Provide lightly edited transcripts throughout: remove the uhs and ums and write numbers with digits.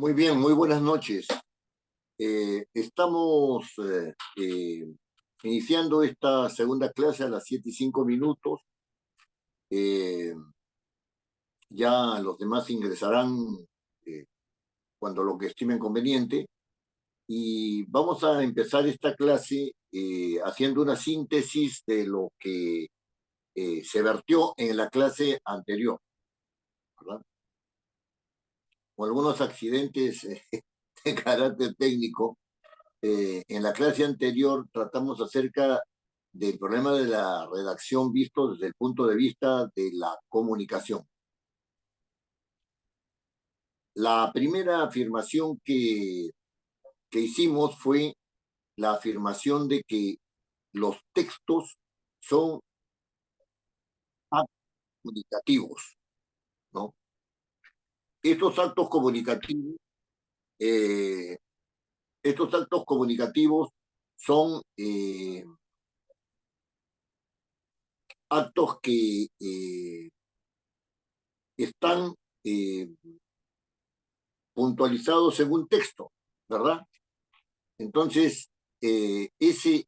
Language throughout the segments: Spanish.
Muy bien, muy buenas noches. Estamos iniciando esta segunda clase a las 7:05. Eh, ya los demás ingresarán eh, cuando lo que estimen conveniente. Y vamos a empezar esta clase haciendo una síntesis de lo que se vertió en la clase anterior, ¿verdad? Con algunos accidentes de carácter técnico. En la clase anterior tratamos acerca del problema de la redacción visto desde el punto de vista de la comunicación. La primera afirmación que hicimos fue la afirmación de que los textos son actos comunicativos, ¿no? Estos actos comunicativos, eh, estos actos comunicativos son actos que están eh, puntualizados en un texto, ¿verdad? Entonces, esos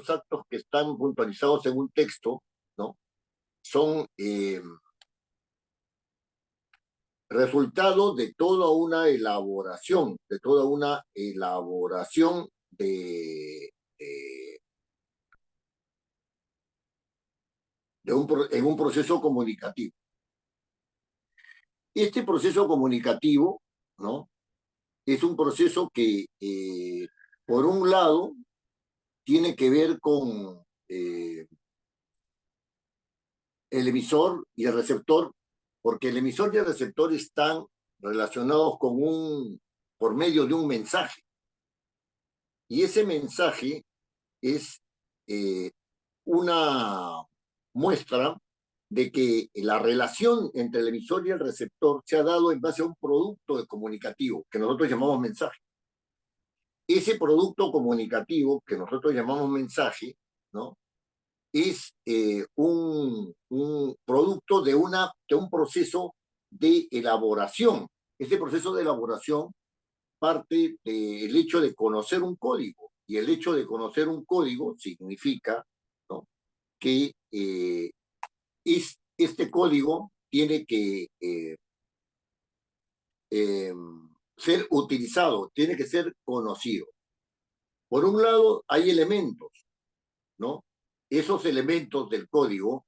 actos que están puntualizados en un texto, ¿no? Son resultado de toda una elaboración en un proceso comunicativo. Este proceso comunicativo, ¿no? Es un proceso que, por un lado, tiene que ver con el emisor y el receptor, porque el emisor y el receptor están relacionados por medio de un mensaje. Y ese mensaje es una muestra de que la relación entre el emisor y el receptor se ha dado en base a un producto comunicativo que nosotros llamamos mensaje. Ese producto comunicativo que nosotros llamamos mensaje, ¿no? Es un producto de un proceso de elaboración. Este proceso de elaboración parte del hecho de conocer un código, y el hecho de conocer un código significa, ¿no?, que este código tiene que ser utilizado, tiene que ser conocido. Por un lado, hay elementos, ¿no? Esos elementos del código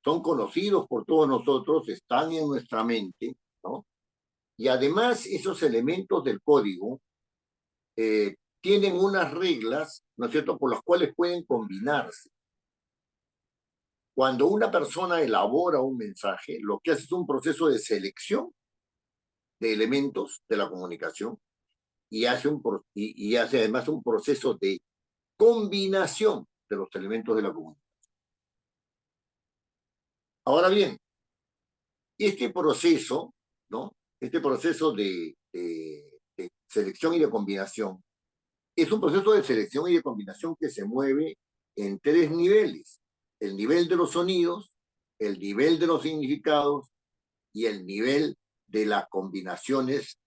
son conocidos por todos nosotros, están en nuestra mente, ¿no? Y además esos elementos del código tienen unas reglas, ¿no es cierto?, por las cuales pueden combinarse. Cuando una persona elabora un mensaje, lo que hace es un proceso de selección de elementos de la comunicación y hace además un proceso de combinación de los elementos de la comunicación. Ahora bien, este proceso, ¿no? Este proceso de selección y de combinación es un proceso de selección y de combinación que se mueve en tres niveles: el nivel de los sonidos, el nivel de los significados y el nivel de las combinaciones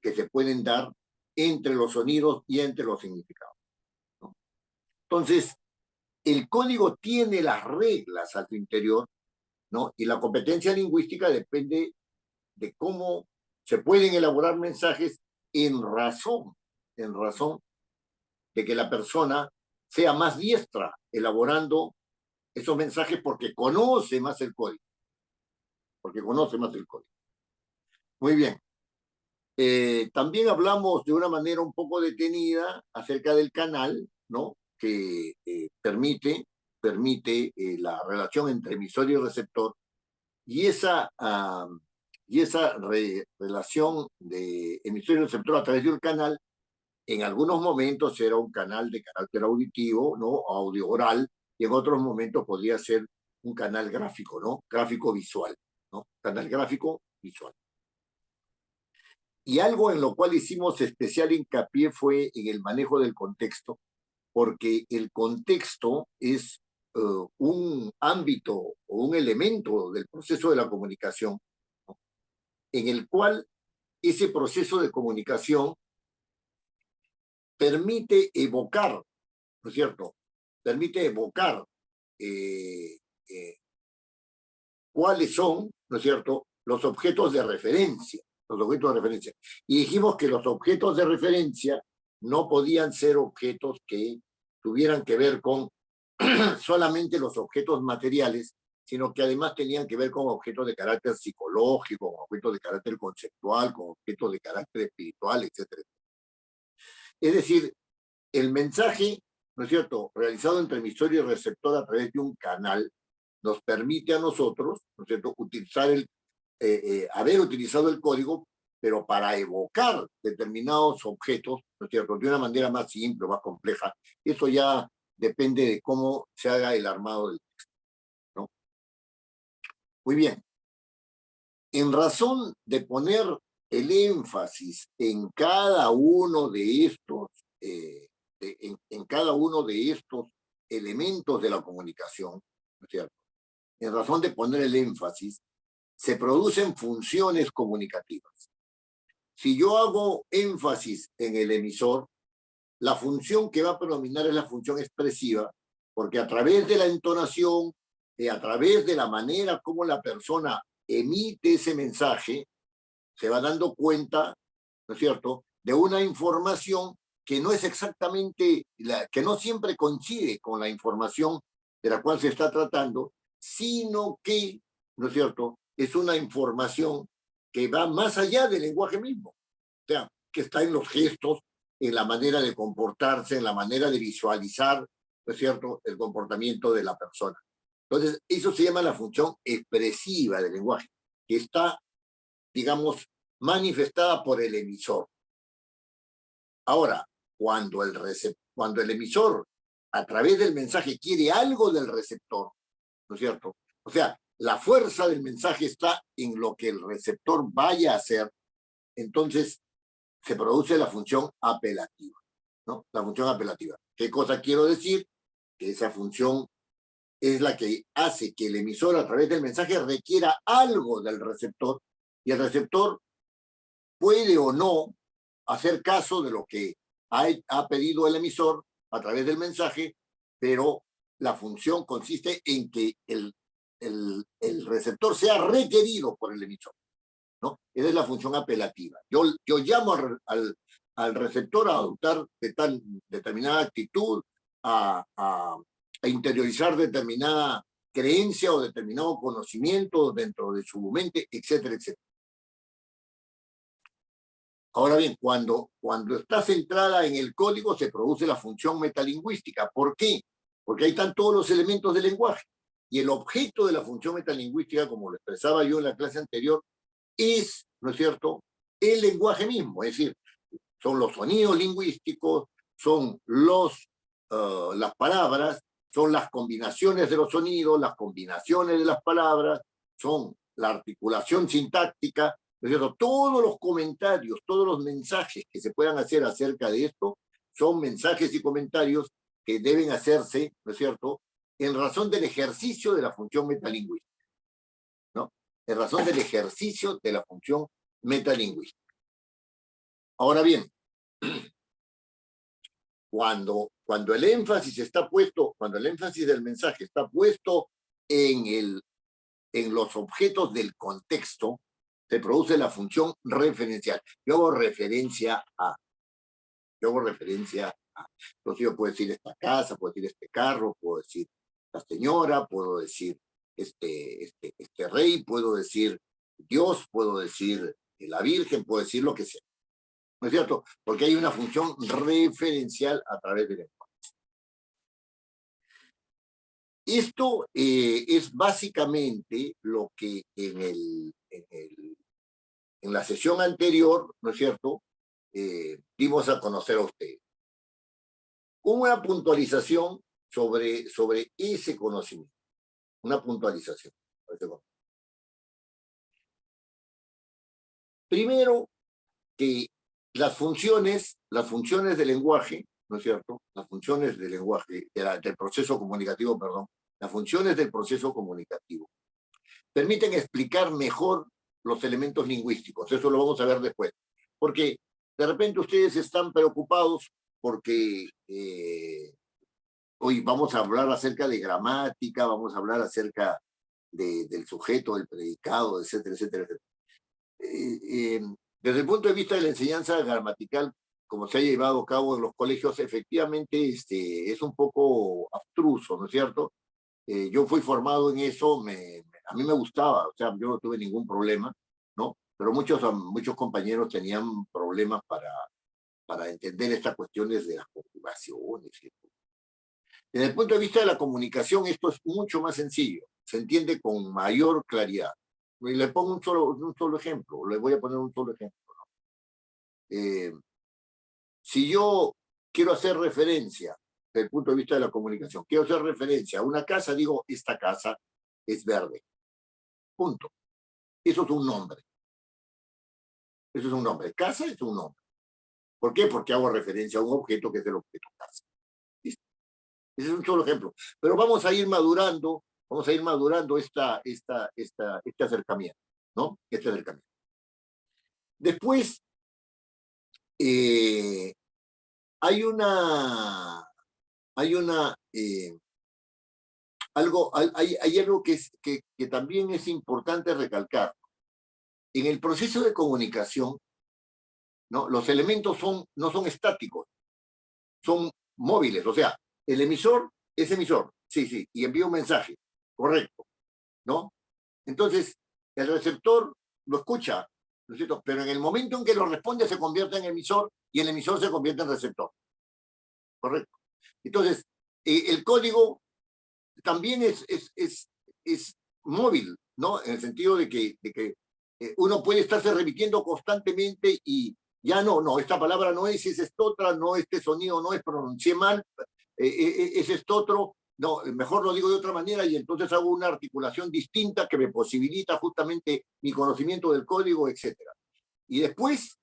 que se pueden dar entre los sonidos y entre los significados, ¿no? Entonces, el código tiene las reglas a su interior, ¿no? Y la competencia lingüística depende de cómo se pueden elaborar mensajes en razón de que la persona sea más diestra elaborando esos mensajes porque conoce más el código, Muy bien. También hablamos de una manera un poco detenida acerca del canal, ¿no?, que permite la relación entre emisor y receptor, y esa relación de emisor y receptor a través de un canal, en algunos momentos era un canal de carácter auditivo, ¿no?, audio oral, y en otros momentos podría ser un canal gráfico, ¿no?, gráfico visual, ¿no?, canal gráfico visual. Y algo en lo cual hicimos especial hincapié fue en el manejo del contexto, porque el contexto es un ámbito o un elemento del proceso de la comunicación, ¿no?, en el cual ese proceso de comunicación permite evocar, ¿no es cierto? Permite evocar eh, eh, cuáles son, ¿no es cierto?, los objetos de referencia, los objetos de referencia. Y dijimos que los objetos de referencia no podían ser objetos que tuvieran que ver con solamente los objetos materiales, sino que además tenían que ver con objetos de carácter psicológico, con objetos de carácter conceptual, con objetos de carácter espiritual, etcétera. Es decir, el mensaje, ¿no es cierto?, realizado entre emisor y receptor a través de un canal, nos permite a nosotros, ¿no es cierto?, haber utilizado el código, pero para evocar determinados objetos, ¿no es cierto?, de una manera más simple, más compleja. Eso ya depende de cómo se haga el armado del texto, ¿no? Muy bien. En razón de poner el énfasis en cada uno de estos, en cada uno de estos elementos de la comunicación, ¿no es cierto?, en razón de poner el énfasis, se producen funciones comunicativas. Si yo hago énfasis en el emisor, la función que va a predominar es la función expresiva, porque a través de la entonación, a través de la manera como la persona emite ese mensaje, se va dando cuenta, ¿no es cierto?, de una información que no es exactamente, que no siempre coincide con la información de la cual se está tratando, sino que, ¿no es cierto?, es una información que va más allá del lenguaje mismo. O sea, que está en los gestos, en la manera de comportarse, en la manera de visualizar, ¿no es cierto?, el comportamiento de la persona. Entonces, eso se llama la función expresiva del lenguaje, que está, digamos, manifestada por el emisor. Ahora, cuando el emisor, a través del mensaje, quiere algo del receptor, ¿no es cierto? O sea, la fuerza del mensaje está en lo que el receptor vaya a hacer, entonces se produce la función apelativa, ¿no? La función apelativa. ¿Qué cosa quiero decir? Que esa función es la que hace que el emisor, a través del mensaje, requiera algo del receptor, y el receptor puede o no hacer caso de lo que ha pedido el emisor a través del mensaje, pero la función consiste en que el receptor sea requerido por el emisor, ¿no? Esa es la función apelativa. Yo llamo al receptor a adoptar determinada actitud, a interiorizar determinada creencia o determinado conocimiento dentro de su mente, etcétera, etcétera. Ahora bien, cuando está centrada en el código, se produce la función metalingüística. ¿Por qué? Porque ahí están todos los elementos del lenguaje. Y el objeto de la función metalingüística, como lo expresaba yo en la clase anterior, es, ¿no es cierto?, el lenguaje mismo. Es decir, son los sonidos lingüísticos, son las palabras, son las combinaciones de los sonidos, las combinaciones de las palabras, son la articulación sintáctica. ¿No es cierto? Todos los comentarios, todos los mensajes que se puedan hacer acerca de esto son mensajes y comentarios que deben hacerse, ¿no es cierto?, en razón del ejercicio de la función metalingüística, ¿no? En razón del ejercicio de la función metalingüística. Ahora bien, cuando el énfasis está puesto, cuando el énfasis del mensaje está puesto en los objetos del contexto, se produce la función referencial. Yo hago referencia a. Entonces yo puedo decir esta casa, puedo decir este carro, puedo decir la señora, puedo decir este rey, puedo decir Dios, puedo decir la Virgen, puedo decir lo que sea. ¿No es cierto? Porque hay una función referencial a través del lenguaje. Esto es básicamente lo que en la sesión anterior, ¿no es cierto?, dimos a conocer a ustedes. Una puntualización sobre ese conocimiento. Una puntualización. Primero, que las funciones del lenguaje, ¿no es cierto?, las funciones del lenguaje, del proceso comunicativo, perdón, las funciones del proceso comunicativo permiten explicar mejor los elementos lingüísticos. Eso lo vamos a ver después. porque de repente ustedes están preocupados porque hoy vamos a hablar acerca de gramática, vamos a hablar acerca del sujeto, del predicado, etcétera, etcétera, etcétera. Desde el punto de vista de la enseñanza gramatical, como se ha llevado a cabo en los colegios, efectivamente es un poco abstruso, ¿no es cierto? Yo fui formado en eso, a mí me gustaba, o sea, yo no tuve ningún problema, ¿no? Pero muchos compañeros tenían problemas para entender estas cuestiones de las conjugaciones. Desde el punto de vista de la comunicación, esto es mucho más sencillo, se entiende con mayor claridad. Y le pongo un solo ejemplo, le voy a poner un solo ejemplo. Si yo quiero hacer referencia, desde el punto de vista de la comunicación, quiero hacer referencia a una casa, digo, esta casa es verde. Punto. Eso es un nombre. Eso es un nombre. Casa es un nombre. ¿Por qué? Porque hago referencia a un objeto que es el objeto casa. ¿Listo? Ese es un solo ejemplo. Pero vamos a ir madurando este acercamiento, ¿no? Este acercamiento. Después, hay algo que también es importante recalcar. En el proceso de comunicación, ¿no? Los elementos no son estáticos, son móviles. O sea, el emisor es emisor, sí, y envía un mensaje, correcto, ¿no? Entonces, el receptor lo escucha, ¿no es cierto? Pero en el momento en que lo responde se convierte en emisor y el emisor se convierte en receptor, correcto. Entonces, el código también es móvil, ¿no? En el sentido de que uno puede estarse repitiendo constantemente y ya no, esta palabra no es esto otra, no, este sonido no es, pronuncié mal, es esto otro, no, mejor lo digo de otra manera y entonces hago una articulación distinta que me posibilita justamente mi conocimiento del código, etcétera. Y después,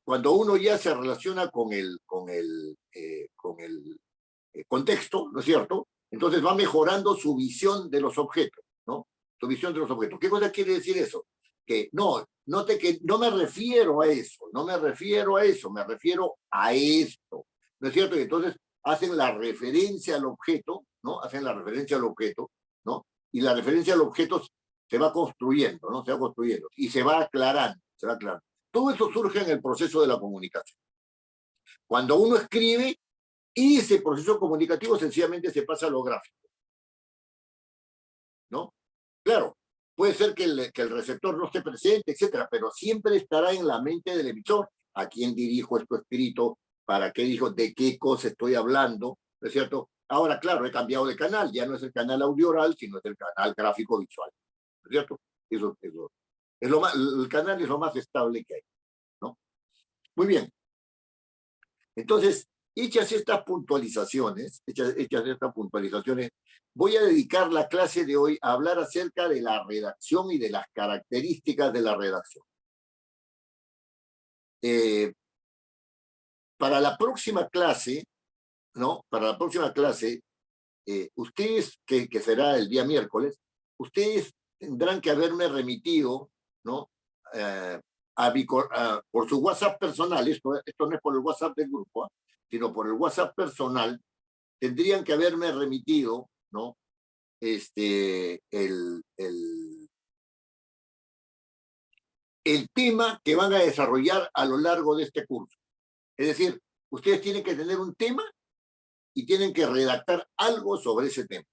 cuando uno ya se relaciona con el contexto, ¿no es cierto? Entonces va mejorando su visión de los objetos, ¿no? Su visión de los objetos. ¿Qué cosa quiere decir eso? Que note que no me refiero a eso, me refiero a esto, ¿no es cierto? Y entonces hacen la referencia al objeto, ¿no? Hacen la referencia al objeto, ¿no? Y la referencia al objeto se va construyendo, ¿no? Se va construyendo y se va aclarando, se va aclarando. Todo eso surge en el proceso de la comunicación. Cuando uno escribe, y ese proceso comunicativo sencillamente se pasa a lo gráfico, ¿no? Claro, puede ser que el receptor no esté presente, etcétera, pero siempre estará en la mente del emisor a quién dirijo esto escrito, para qué dijo, de qué cosa estoy hablando, ¿no es cierto? Ahora, claro, he cambiado de canal, ya no es el canal audio-oral, sino es el canal gráfico-visual, ¿no es cierto? Eso es lo más, el canal es lo más estable que hay, ¿no? Muy bien. Entonces, hechas estas puntualizaciones, voy a dedicar la clase de hoy a hablar acerca de la redacción y de las características de la redacción. Para la próxima clase, ¿no? Para la próxima clase, ustedes, que será el día miércoles, ustedes tendrán que haberme remitido, ¿no? Por su WhatsApp personal, esto no es por el WhatsApp del grupo, sino por el WhatsApp personal, tendrían que haberme remitido, ¿no? El tema que van a desarrollar a lo largo de este curso. Es decir, ustedes tienen que tener un tema y tienen que redactar algo sobre ese tema.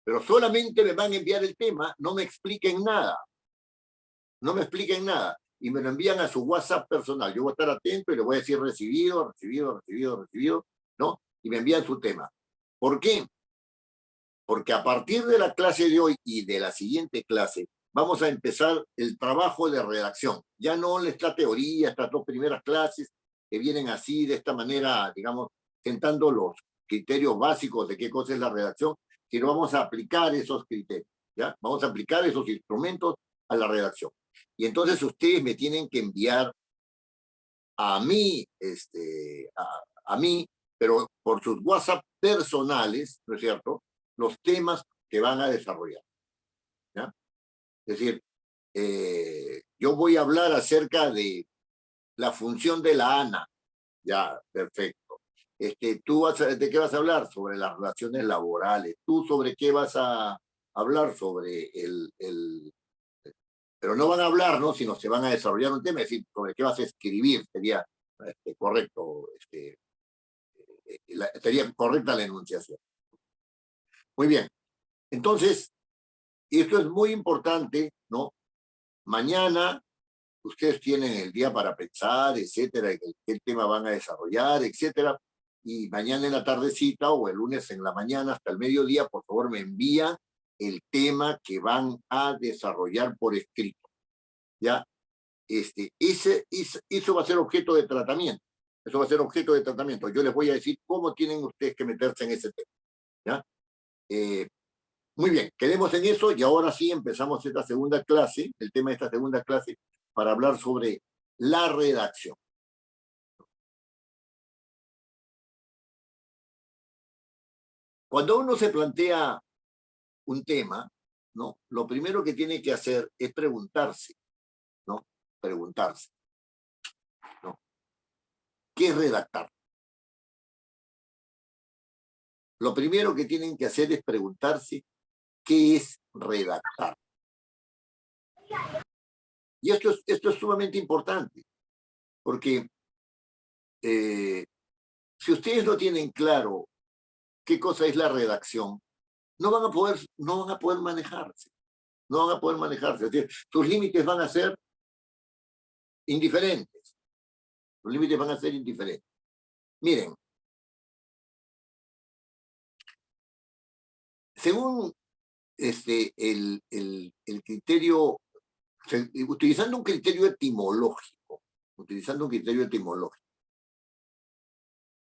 Pero solamente me van a enviar el tema, no me expliquen nada. No me expliquen nada. Y me lo envían a su WhatsApp personal. Yo voy a estar atento y le voy a decir recibido, ¿no? Y me envían su tema. ¿Por qué? Porque a partir de la clase de hoy y de la siguiente clase, vamos a empezar el trabajo de redacción. Ya no esta teoría, estas dos primeras clases que vienen así, de esta manera, digamos, sentando los criterios básicos de qué cosa es la redacción, sino vamos a aplicar esos criterios, ¿ya? Vamos a aplicar esos instrumentos a la redacción. Y entonces ustedes me tienen que enviar a mí, a mí, pero por sus WhatsApp personales, ¿no es cierto?, los temas que van a desarrollar, ¿ya? Es decir, yo voy a hablar acerca de la función de la ANA. Ya, perfecto. ¿Tú de qué vas a hablar? Sobre las relaciones laborales. ¿Tú sobre qué vas a hablar? Sobre pero no van a hablar, ¿no? Sino se van a desarrollar un tema, es decir, sobre qué vas a escribir, sería correcto, sería correcta la enunciación. Muy bien. Entonces, esto es muy importante, ¿no? Mañana ustedes tienen el día para pensar, etcétera, qué tema van a desarrollar, etcétera. Y mañana en la tardecita o el lunes en la mañana hasta el mediodía, por favor, me envía el tema que van a desarrollar por escrito. ¿Ya? Eso va a ser objeto de tratamiento. Eso va a ser objeto de tratamiento. Yo les voy a decir cómo tienen ustedes que meterse en ese tema. ¿Ya? Muy bien, quedemos en eso y ahora sí empezamos esta segunda clase, el tema de esta segunda clase, para hablar sobre la redacción. Cuando uno se plantea un tema, ¿no? Lo primero que tiene que hacer es preguntarse, ¿no? Preguntarse, ¿no? ¿Qué es redactar? Lo primero que tienen que hacer es preguntarse qué es redactar. Y esto es sumamente importante, porque si ustedes no tienen claro qué cosa es la redacción, no van a poder manejarse, no van a poder manejarse. Es decir, sus límites van a ser indiferentes. Los límites van a ser indiferentes. Miren, según el criterio, utilizando un criterio etimológico,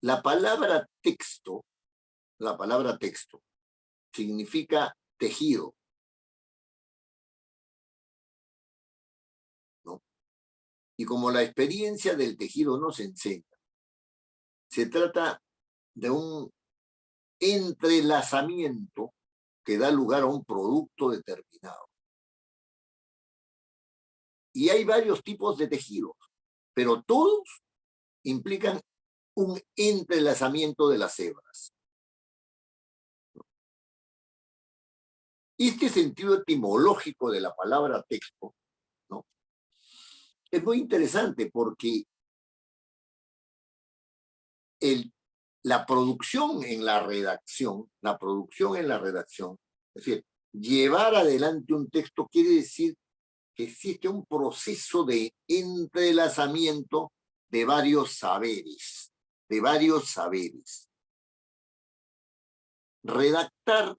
la palabra texto significa tejido, ¿no? Y como la experiencia del tejido nos enseña, se trata de un entrelazamiento que da lugar a un producto determinado. Y hay varios tipos de tejidos, pero todos implican un entrelazamiento de las hebras. Este sentido etimológico de la palabra texto, ¿no? Es muy interesante porque la producción en la redacción, es decir, llevar adelante un texto quiere decir que existe un proceso de entrelazamiento de varios saberes, Redactar,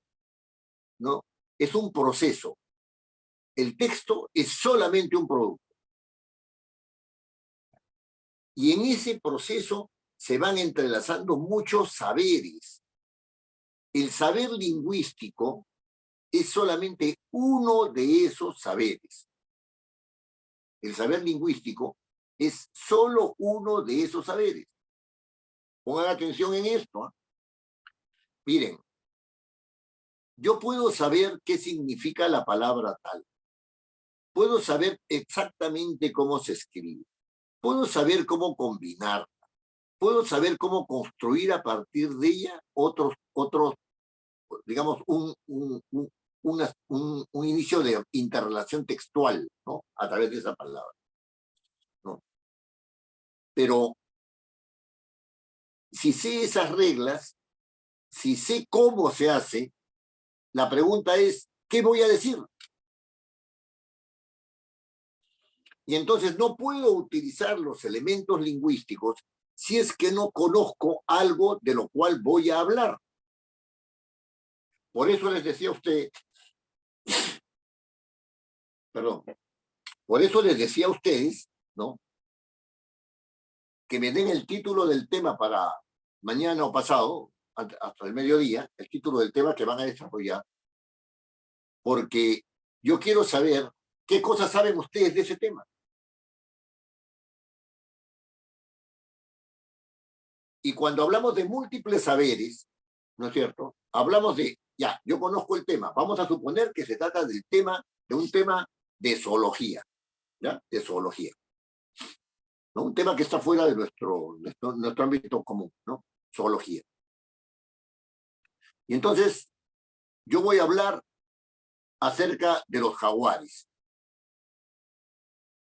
¿no? Es un proceso. El texto es solamente un producto. Y en ese proceso se van entrelazando muchos saberes. El saber lingüístico es solamente uno de esos saberes. El saber lingüístico es solo uno de esos saberes. Pongan atención en esto, ¿eh? Miren, yo puedo saber qué significa la palabra tal. Puedo saber exactamente cómo se escribe. Puedo saber cómo combinarla. Puedo saber cómo construir a partir de ella otros digamos, un inicio de interrelación textual, ¿no? A través de esa palabra, ¿no? Pero si sé esas reglas, si sé cómo se hace, la pregunta es, ¿qué voy a decir? Y entonces no puedo utilizar los elementos lingüísticos si es que no conozco algo de lo cual voy a hablar. Por eso les decía a usted, perdón, por eso les decía a ustedes, ¿no? Que me den el título del tema para mañana o pasado, hasta el mediodía, el título del tema que van a desarrollar, porque yo quiero saber qué cosas saben ustedes de ese tema. Y cuando hablamos de múltiples saberes, ¿no es cierto? Hablamos de, ya, yo conozco el tema, vamos a suponer que se trata del tema, de un tema de zoología, ¿ya? De zoología, ¿no? Un tema que está fuera de nuestro ámbito común, ¿no? Zoología. Y entonces, yo voy a hablar acerca de los jaguares.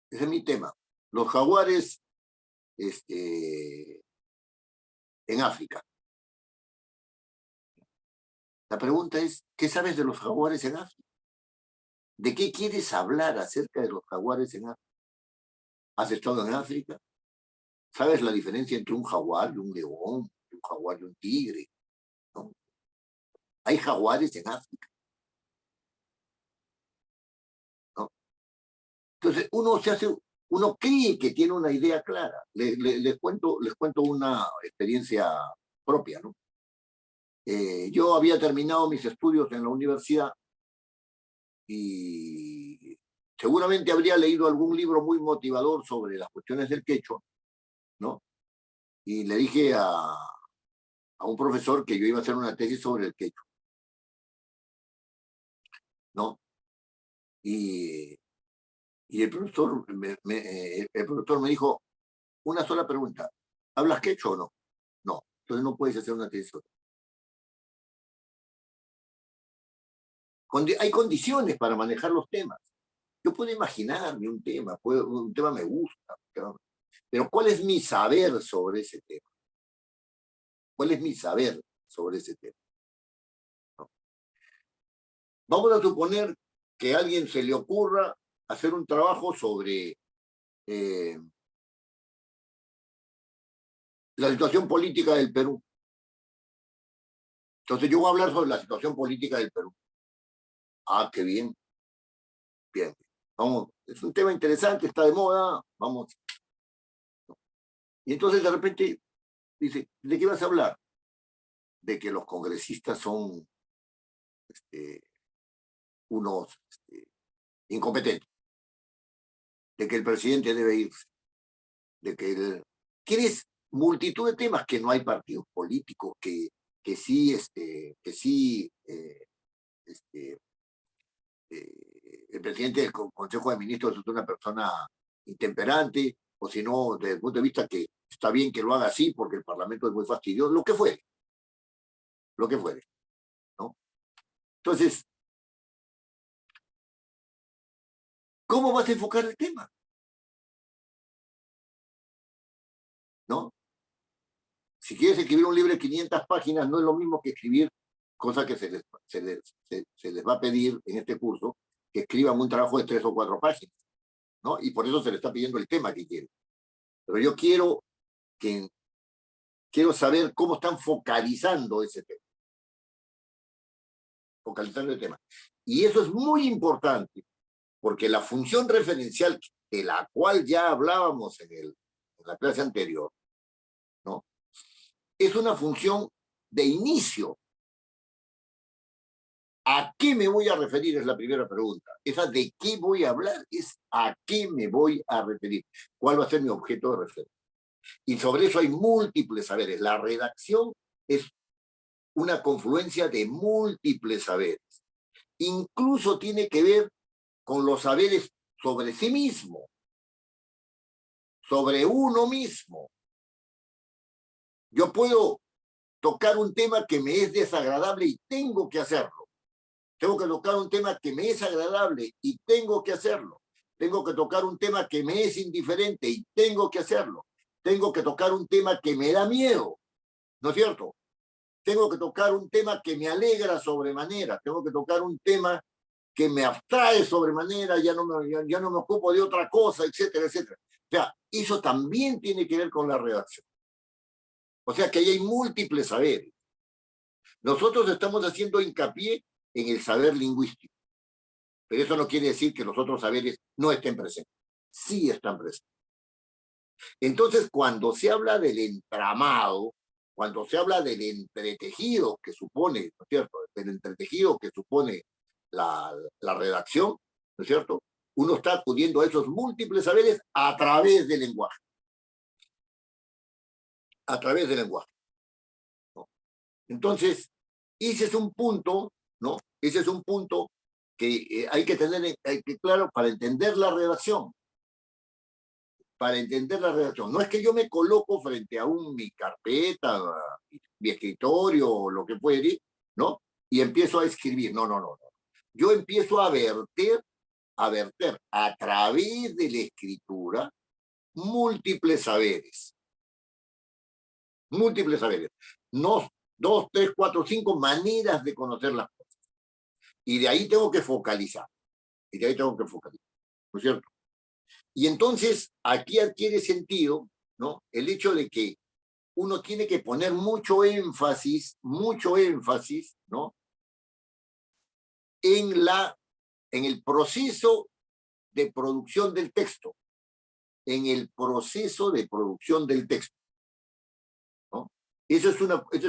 Ese es mi tema. Los jaguares en África. La pregunta es, ¿qué sabes de los jaguares en África? ¿De qué quieres hablar acerca de los jaguares en África? ¿Has estado en África? ¿Sabes la diferencia entre un jaguar y un león, un jaguar y un tigre? ¿No? Hay jaguares en África, ¿no? Entonces, uno cree que tiene una idea clara. Les cuento una experiencia propia, ¿no? Yo había terminado mis estudios en la universidad y seguramente habría leído algún libro muy motivador sobre las cuestiones del quechua, ¿no? Y le dije a un profesor que yo iba a hacer una tesis sobre el quechua, ¿no? Y el profesor me dijo una sola pregunta: ¿hablas quechua o no? No, entonces no puedes hacer una tesis sobre. Hay condiciones para manejar los temas. Yo puedo imaginarme un tema, un tema me gusta, pero ¿cuál es mi saber sobre ese tema? ¿Cuál es mi saber sobre ese tema? ¿No? Vamos a suponer que a alguien se le ocurra hacer un trabajo sobre la situación política del Perú. Entonces yo voy a hablar sobre la situación política del Perú. Ah, qué bien. Bien. Vamos, es un tema interesante, está de moda, vamos. Y entonces de repente dice, ¿de qué vas a hablar? De que los congresistas son unos incompetentes, de que el presidente debe irse, de que ¿quieres? Multitud de temas, que no hay partidos políticos, que sí, el presidente del Consejo de Ministros es una persona intemperante, o si no, desde el punto de vista que está bien que lo haga así porque el Parlamento es muy fastidioso, lo que fuere, ¿no? Entonces, ¿cómo vas a enfocar el tema? ¿No? Si quieres escribir un libro de 500 páginas, no es lo mismo que escribir, cosa que se les va a pedir en este curso, que escriban un trabajo de 3 o 4 páginas, ¿no? Y por eso se le está pidiendo el tema que quieren. Pero yo quiero saber cómo están focalizando ese tema. Focalizando el tema. Y eso es muy importante, porque la función referencial, de la cual ya hablábamos en la clase anterior, ¿no? Es una función de inicio. ¿A qué me voy a referir? Es la primera pregunta. Esa de qué voy a hablar es a qué me voy a referir. ¿Cuál va a ser mi objeto de referencia? Y sobre eso hay múltiples saberes. La redacción es una confluencia de múltiples saberes. Incluso tiene que ver con los saberes sobre sí mismo, sobre uno mismo. Yo puedo tocar un tema que me es desagradable y tengo que hacerlo. Tengo que tocar un tema que me es agradable y tengo que hacerlo. Tengo que tocar un tema que me es indiferente y tengo que hacerlo. Tengo que tocar un tema que me da miedo, ¿no es cierto? Tengo que tocar un tema que me alegra sobremanera. Tengo que tocar un tema que me abstrae sobremanera, ya no me ocupo de otra cosa, etcétera, etcétera. O sea, eso también tiene que ver con la redacción. O sea que ahí hay múltiples saberes. Nosotros estamos haciendo hincapié en el saber lingüístico, pero eso no quiere decir que los otros saberes no estén presentes. Sí están presentes. Entonces, cuando se habla del entramado, cuando se habla del entretejido que supone, ¿no es cierto?, del entretejido que supone la redacción, ¿no es cierto?, uno está acudiendo a esos múltiples saberes a través del lenguaje. A través del lenguaje, ¿no? Entonces, ese es un punto, ¿no? Ese es un punto que hay que tener claro para entender la redacción. para entender la redacción. No es que yo me coloco frente a mi carpeta, mi escritorio, o lo que fuere, ¿no? Y empiezo a escribir. No, no, no, no. Yo empiezo a verter a través de la escritura múltiples saberes. Múltiples saberes. No, 2, 3, 4, 5 maneras de conocer las cosas. Y de ahí tengo que focalizar. Y de ahí tengo que focalizar. ¿No es cierto? Y entonces aquí adquiere sentido, ¿no? El hecho de que uno tiene que poner mucho énfasis, ¿no? En el proceso de producción del texto, en el proceso de producción del texto, ¿no? Eso es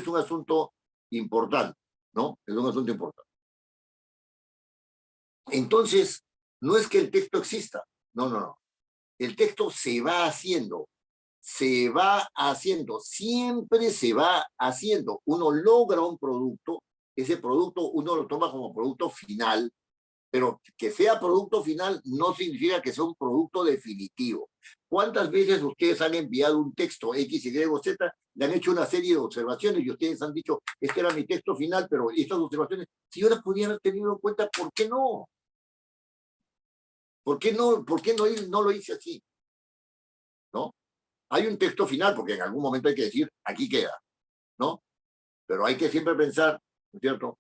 un asunto importante, ¿no? Es un asunto importante. Entonces, no es que el texto exista, no, no, no. El texto se va haciendo, siempre se va haciendo. Uno logra un producto, ese producto uno lo toma como producto final, pero que sea producto final no significa que sea un producto definitivo. ¿Cuántas veces ustedes han enviado un texto X, Y o Z, le han hecho una serie de observaciones y ustedes han dicho, este era mi texto final, pero estas observaciones, si yo las pudiera haber tenido en cuenta, ¿por qué no? ¿Por qué no lo hice así? ¿No? Hay un texto final, porque en algún momento hay que decir, aquí queda, ¿no? Pero hay que siempre pensar, ¿no es cierto?,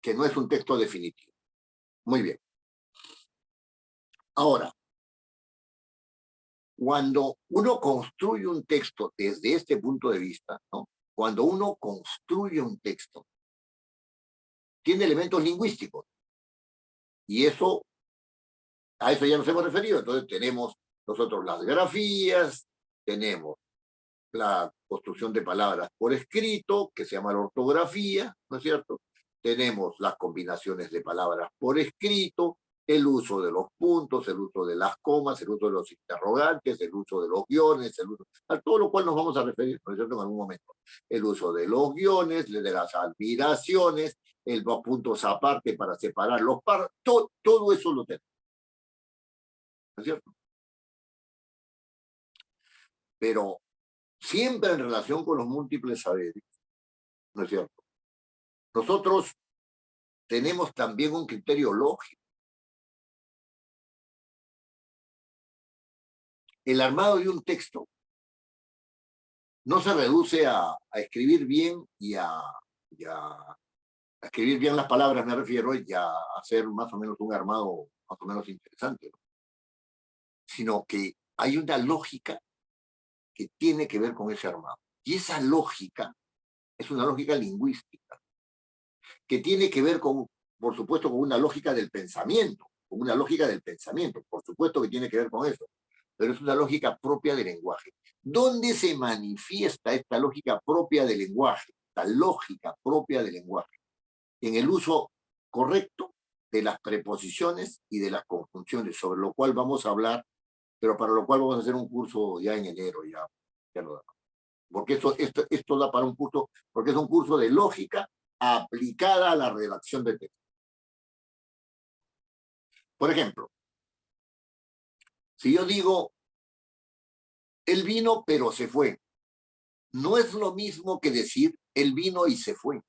que no es un texto definitivo. Muy bien. Ahora, cuando uno construye un texto desde este punto de vista, ¿no? Cuando uno construye un texto, tiene elementos lingüísticos. Y eso, a eso ya nos hemos referido. Entonces tenemos nosotros las grafías, tenemos la construcción de palabras por escrito, que se llama la ortografía, ¿no es cierto? Tenemos las combinaciones de palabras por escrito, el uso de los puntos, el uso de las comas, el uso de los interrogantes, el uso de los guiones, a todo lo cual nos vamos a referir, ¿no es cierto?, en algún momento. El uso de los guiones, de las admiraciones, los puntos aparte para separar los párrafos, todo eso lo tenemos, ¿no es cierto? Pero siempre en relación con los múltiples saberes, ¿no es cierto? Nosotros tenemos también un criterio lógico. El armado de un texto no se reduce a escribir bien y a escribir bien las palabras, me refiero, y a hacer más o menos un armado más o menos interesante, ¿no? Sino que hay una lógica que tiene que ver con ese armado. Y esa lógica es una lógica lingüística, que tiene que ver con, por supuesto, con una lógica del pensamiento, por supuesto que tiene que ver con eso, pero es una lógica propia del lenguaje. ¿Dónde se manifiesta esta lógica propia del lenguaje? Esta lógica propia del lenguaje. En el uso correcto de las preposiciones y de las conjunciones, sobre lo cual vamos a hablar, pero para lo cual vamos a hacer un curso ya en enero, ya lo da. Porque esto da para un curso, porque es un curso de lógica aplicada a la redacción de texto. Por ejemplo, si yo digo, él vino pero se fue, no es lo mismo que decir, él vino y se fue.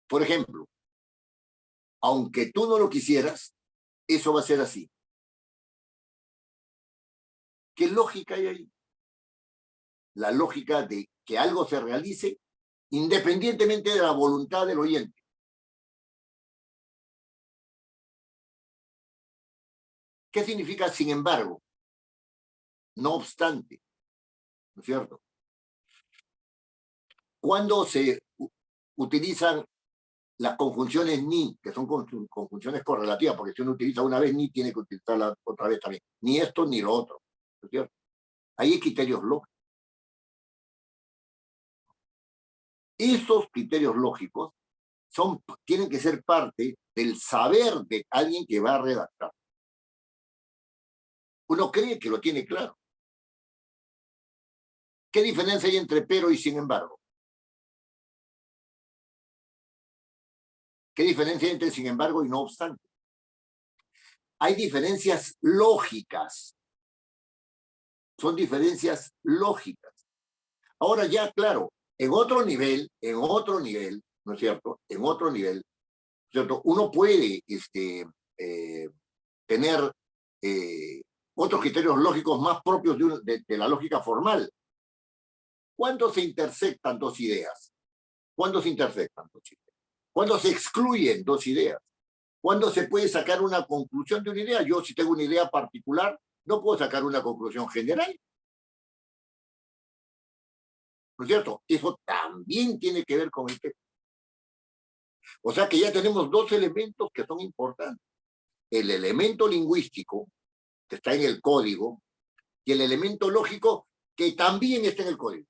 Por ejemplo, aunque tú no lo quisieras, eso va a ser así. ¿Qué lógica hay ahí? La lógica de que algo se realice independientemente de la voluntad del oyente. ¿Qué significa sin embargo? No obstante, ¿no es cierto? Cuando se utilizan las conjunciones ni, que son conjunciones correlativas, porque si uno utiliza una vez ni, tiene que utilizarla otra vez también. Ni esto ni lo otro, ¿no es cierto? Ahí hay criterios lógicos. Esos criterios lógicos tienen que ser parte del saber de alguien que va a redactar. Uno cree que lo tiene claro. ¿Qué diferencia hay entre pero y sin embargo? ¿Qué diferencia hay entre sin embargo y no obstante? Hay diferencias lógicas. Son diferencias lógicas. Ahora ya, claro, en otro nivel, ¿no es cierto? En otro nivel, ¿cierto? Uno puede tener otros criterios lógicos más propios de la lógica formal. ¿Cuándo se intersectan dos ideas? ¿Cuándo se intersectan dos ideas? ¿Cuándo se excluyen dos ideas? ¿Cuándo se puede sacar una conclusión de una idea? Yo, si tengo una idea particular, no puedo sacar una conclusión general. ¿No es cierto? Eso también tiene que ver con el texto. O sea que ya tenemos dos elementos que son importantes. El elemento lingüístico, que está en el código, y el elemento lógico, que también está en el código.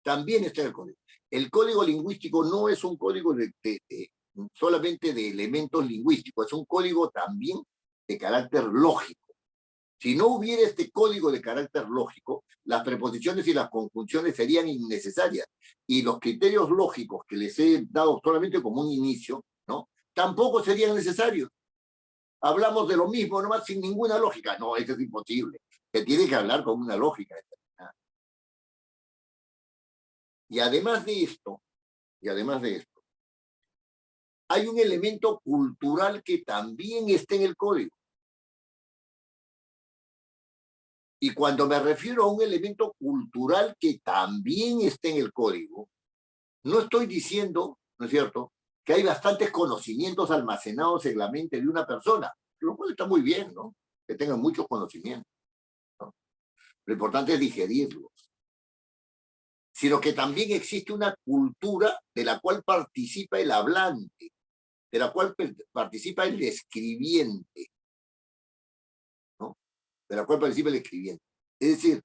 También está en el código. El código lingüístico no es un código solamente de elementos lingüísticos, es un código también de carácter lógico. Si no hubiera este código de carácter lógico, las preposiciones y las conjunciones serían innecesarias. Y los criterios lógicos que les he dado solamente como un inicio, ¿no? Tampoco serían necesarios. Hablamos de lo mismo, nomás sin ninguna lógica. No, eso es imposible. Se tiene que hablar con una lógica determinada. Y además de esto, hay un elemento cultural que también está en el código. Y cuando me refiero a un elemento cultural que también está en el código, no estoy diciendo, ¿no es cierto?, que hay bastantes conocimientos almacenados en la mente de una persona, lo cual está muy bien, ¿no? Que tengan muchos conocimientos, ¿no? Lo importante es digerirlos. Sino que también existe una cultura de la cual participa el hablante, de la cual participa el escribiente, ¿no? De la cual participa el escribiente. Es decir,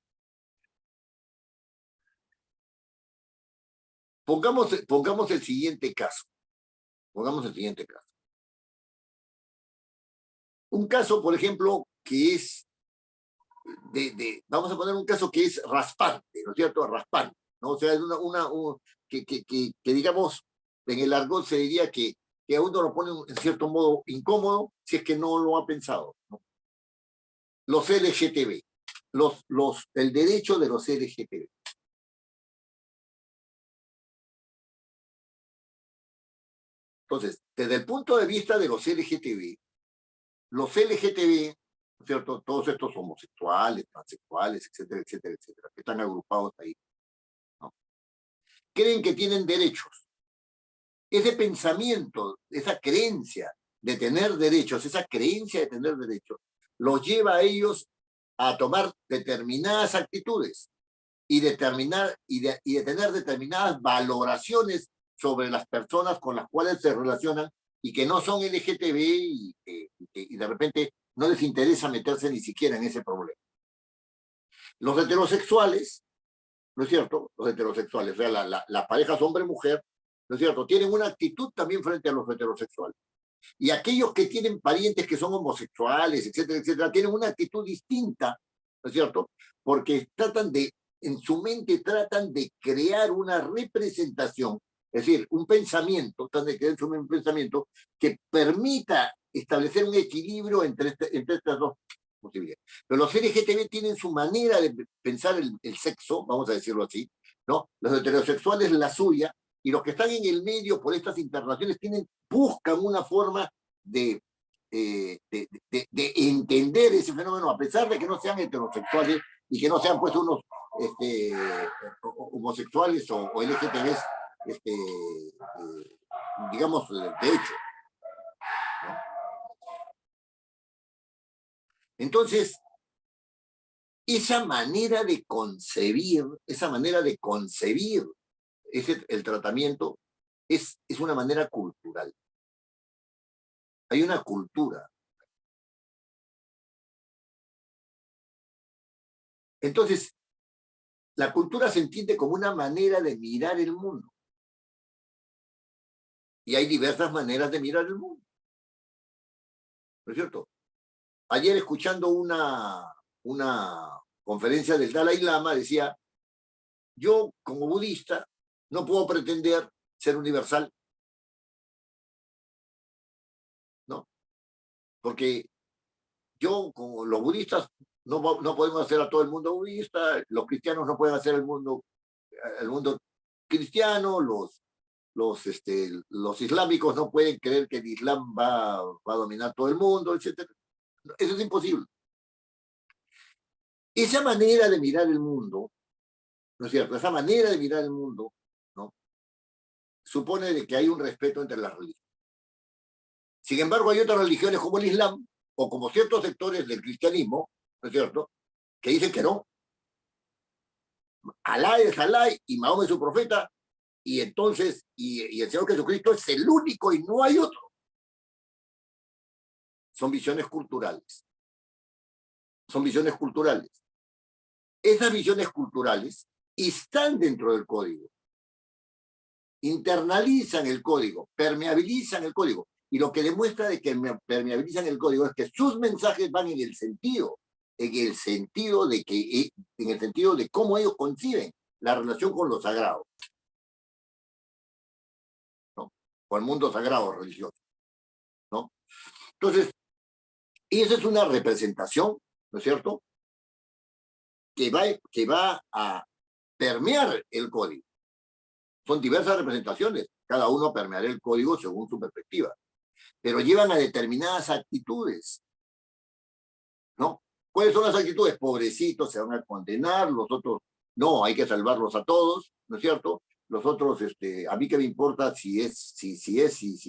pongamos el siguiente caso. Pongamos el siguiente caso. Un caso, por ejemplo, que es vamos a poner un caso que es raspante, ¿no es cierto? Raspante, ¿no? O sea, es que digamos, en el argot se diría que a uno lo pone en cierto modo incómodo si es que no lo ha pensado, ¿no? Los LGTB, el derecho de los LGTB. Entonces, desde el punto de vista de los LGTB, ¿cierto? Todos estos homosexuales, transexuales, etcétera, etcétera, etcétera, que están agrupados ahí, ¿no? Creen que tienen derechos. Ese pensamiento, esa creencia de tener derechos, esa creencia de tener derechos, los lleva a ellos a tomar determinadas actitudes y de tener determinadas valoraciones sobre las personas con las cuales se relacionan y que no son LGTB y de repente no les interesa meterse ni siquiera en ese problema. Los heterosexuales, ¿no es cierto? Los heterosexuales, o sea, las parejas hombre-mujer, ¿no es cierto?, tienen una actitud también frente a los heterosexuales. Y aquellos que tienen parientes que son homosexuales, etcétera, etcétera, tienen una actitud distinta, ¿no es cierto? Porque en su mente tratan de crear una representación, es decir, un pensamiento, tratan de crear un pensamiento que permita establecer un equilibrio entre estas dos posibilidades. Pero los LGTB tienen su manera de pensar el sexo, vamos a decirlo así, ¿no? Los heterosexuales la suya, y los que están en el medio por estas internaciones buscan una forma de entender ese fenómeno, a pesar de que no sean heterosexuales y que no sean pues unos homosexuales o LGTBs, digamos, de hecho, ¿no? Entonces, esa manera de concebir el tratamiento es una manera cultural. Hay una cultura. Entonces, la cultura se entiende como una manera de mirar el mundo. Y hay diversas maneras de mirar el mundo. ¿No es cierto? Ayer escuchando una conferencia del Dalai Lama decía, yo como budista no puedo pretender ser universal, ¿no? Porque yo, como los budistas, no podemos hacer a todo el mundo budista, los cristianos no pueden hacer el mundo cristiano, los islámicos no pueden creer que el Islam va a dominar todo el mundo, etcétera. Eso es imposible. Esa manera de mirar el mundo, ¿no es cierto? Esa manera de mirar el mundo, ¿no? Supone de que hay un respeto entre las religiones. Sin embargo, hay otras religiones como el Islam, o como ciertos sectores del cristianismo, ¿no es cierto?, que dicen que no. Alá es Alá y Mahoma es su profeta, y entonces, y el Señor Jesucristo es el único y no hay otro. Son visiones culturales. Son visiones culturales. Esas visiones culturales están dentro del código. Internalizan el código, permeabilizan el código. Y lo que demuestra de que permeabilizan el código es que sus mensajes van en el sentido de cómo ellos conciben la relación con lo sagrado, ¿no? Con el mundo sagrado religioso, ¿no? Entonces, esa es una representación, ¿no es cierto?, que va a permear el código. Son diversas representaciones, cada uno permeará el código según su perspectiva, pero llevan a determinadas actitudes, ¿no? ¿Cuáles son las actitudes? Pobrecitos, se van a condenar, los otros, no, hay que salvarlos a todos, ¿no es cierto? Los otros, a mí qué me importa si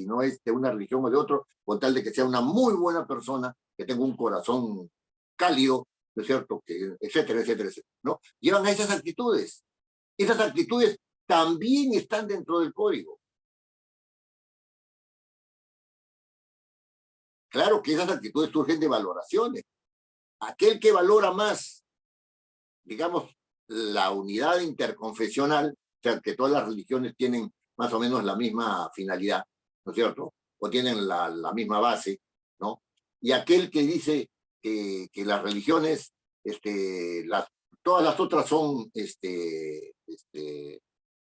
no es de una religión o de otro, con tal de que sea una muy buena persona, que tenga un corazón cálido, ¿no es cierto? Etcétera, etcétera, etcétera, ¿no? Llevan a esas actitudes. Esas actitudes también están dentro del código. Claro que esas actitudes surgen de valoraciones. Aquel que valora más, digamos, la unidad interconfesional, o sea, que todas las religiones tienen más o menos la misma finalidad, ¿no es cierto? O tienen la misma base, ¿no? Y aquel que dice que las religiones, todas las otras son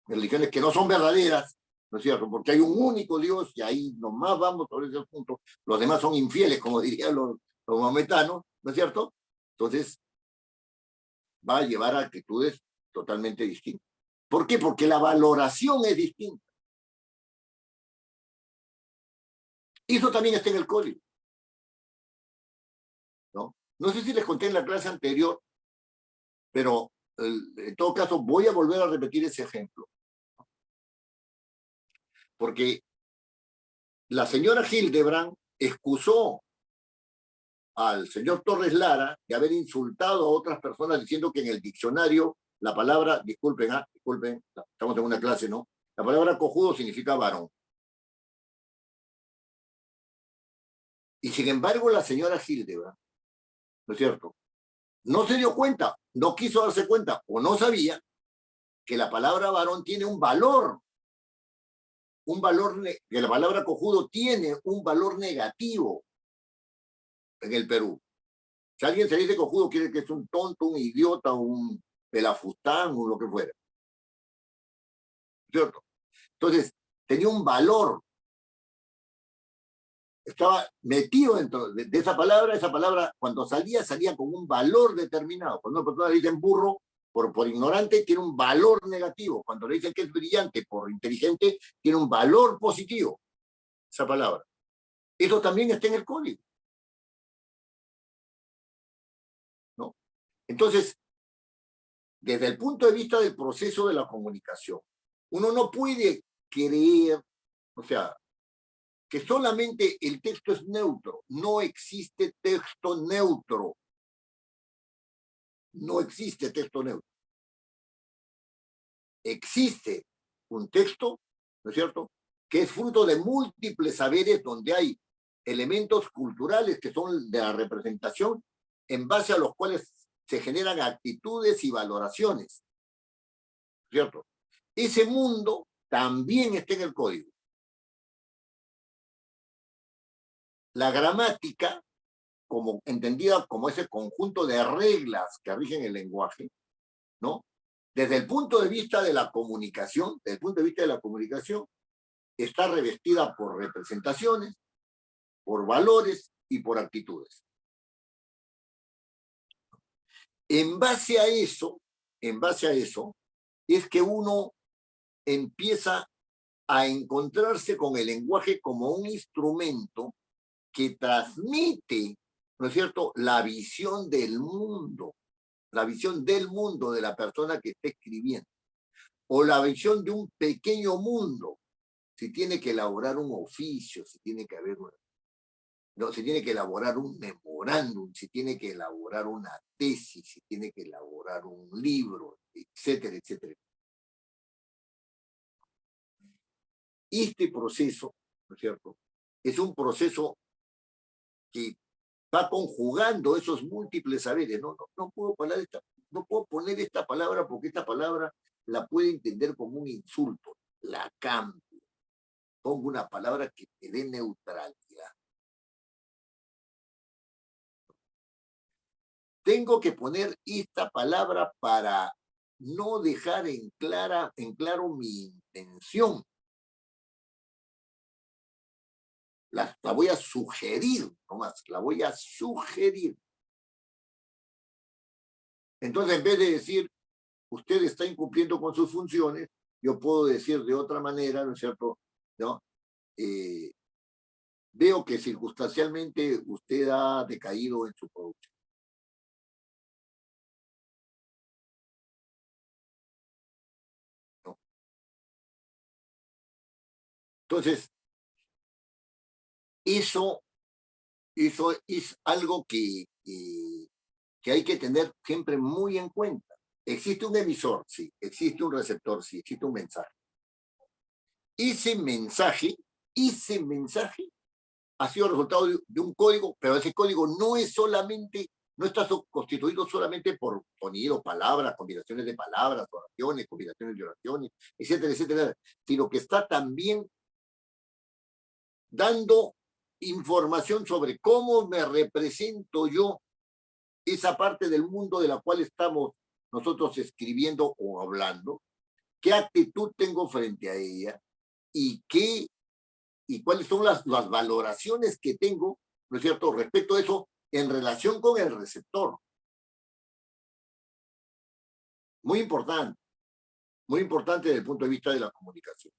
religiones que no son verdaderas, ¿no es cierto? Porque hay un único Dios y ahí nomás vamos sobre ese punto. Los demás son infieles, como dirían los maometanos, ¿no es cierto? Entonces, va a llevar a actitudes totalmente distintas. ¿Por qué? Porque la valoración es distinta. Y eso también está en el código, ¿no? No sé si les conté en la clase anterior, pero en todo caso voy a volver a repetir ese ejemplo. Porque la señora Hildebrand excusó al señor Torres Lara de haber insultado a otras personas diciendo que en el diccionario la palabra, disculpen, estamos en una clase, ¿no? La palabra cojudo significa varón. Y sin embargo la señora Hildebrand, ¿no es cierto?, no se dio cuenta, no quiso darse cuenta o no sabía que la palabra varón tiene que la palabra cojudo tiene un valor negativo en el Perú. Si alguien se dice cojudo, quiere que es un tonto, un idiota, un pelafustán o lo que fuera. ¿Cierto? Entonces, tenía un valor. Estaba metido dentro de esa palabra cuando salía con un valor determinado. Cuando una persona le dicen burro, por ignorante, tiene un valor negativo. Cuando le dicen que es brillante, por inteligente, tiene un valor positivo. Esa palabra. Eso también está en el código, ¿no? Entonces, desde el punto de vista del proceso de la comunicación, uno no puede creer, o sea, que solamente el texto es neutro. No existe texto neutro. No existe texto neutro. Existe un texto, ¿no es cierto?, que es fruto de múltiples saberes donde hay elementos culturales que son de la representación en base a los cuales se generan actitudes y valoraciones, ¿cierto? Ese mundo también está en el código. La gramática, como entendida como ese conjunto de reglas que rigen el lenguaje, ¿no?, desde el punto de vista de la comunicación, desde el punto de vista de la comunicación, está revestida por representaciones, por valores y por actitudes. En base a eso, es que uno empieza a encontrarse con el lenguaje como un instrumento que transmite, ¿no es cierto?, la visión del mundo de la persona que está escribiendo, o la visión de un pequeño mundo, si tiene que elaborar un oficio, si tiene que haber no, si tiene que elaborar un memorándum, si tiene que elaborar una tesis, si tiene que elaborar un libro, etcétera, etcétera. Este proceso, ¿no es cierto?, es un proceso que va conjugando esos múltiples saberes. No puedo poner esta palabra porque esta palabra la puede entender como un insulto. La cambio. Pongo una palabra que te dé neutralidad. Tengo que poner esta palabra para no dejar en claro mi intención. La voy a sugerir, nomás, la voy a sugerir. Entonces, en vez de decir, usted está incumpliendo con sus funciones, yo puedo decir de otra manera, ¿no es cierto?, ¿no? Veo que circunstancialmente usted ha decaído en su producción. ¿No? Entonces, eso es algo que hay que tener siempre muy en cuenta. Existe un emisor, sí. Existe un receptor, sí. Existe un mensaje. Ese mensaje ha sido resultado de un código, pero ese código no está constituido solamente por sonidos, palabras, combinaciones de palabras, oraciones, combinaciones de oraciones, etcétera, etcétera, sino que está también dando información sobre cómo me represento yo esa parte del mundo de la cual estamos nosotros escribiendo o hablando, qué actitud tengo frente a ella y cuáles son las valoraciones que tengo, ¿no es cierto?, respecto a eso en relación con el receptor. Muy importante desde el punto de vista de la comunicación.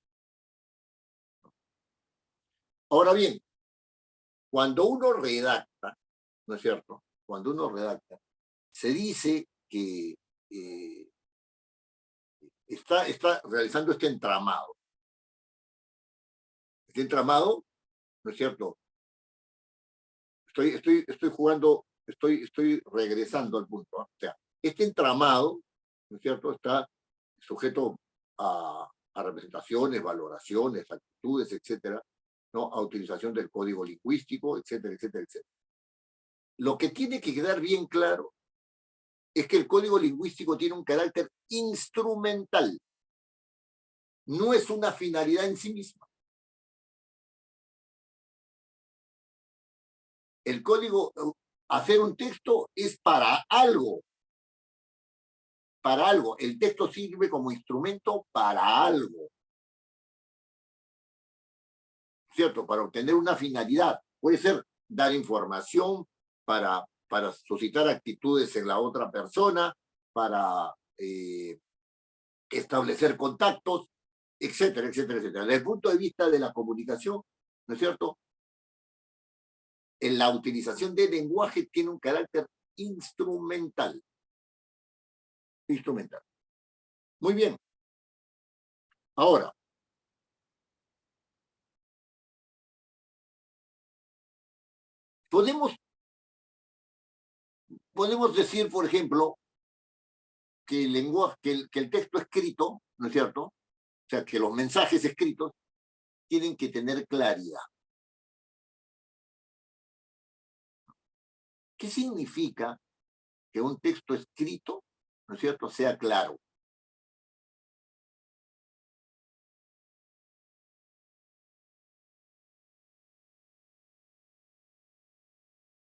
Ahora bien, cuando uno redacta, ¿no es cierto?, cuando uno redacta, se dice que está realizando este entramado. Este entramado, ¿no es cierto? Estoy regresando al punto, ¿no? O sea, este entramado, ¿no es cierto?, está sujeto a representaciones, valoraciones, actitudes, etcétera, ¿no?, a utilización del código lingüístico, etcétera, etcétera, etcétera. Lo que tiene que quedar bien claro es que el código lingüístico tiene un carácter instrumental. No es una finalidad en sí misma. El código, hacer un texto es para algo. Para algo. El texto sirve como instrumento para algo. ¿Cierto? Para obtener una finalidad. Puede ser dar información, para suscitar actitudes en la otra persona, para establecer contactos, etcétera, etcétera, etcétera. Desde el punto de vista de la comunicación, ¿no es cierto?, en la utilización del lenguaje tiene un carácter instrumental. Instrumental. Muy bien. Ahora, podemos decir, por ejemplo, que el lenguaje, que el texto escrito, ¿no es cierto?, o sea, que los mensajes escritos tienen que tener claridad. ¿Qué significa que un texto escrito, ¿no es cierto?, sea claro?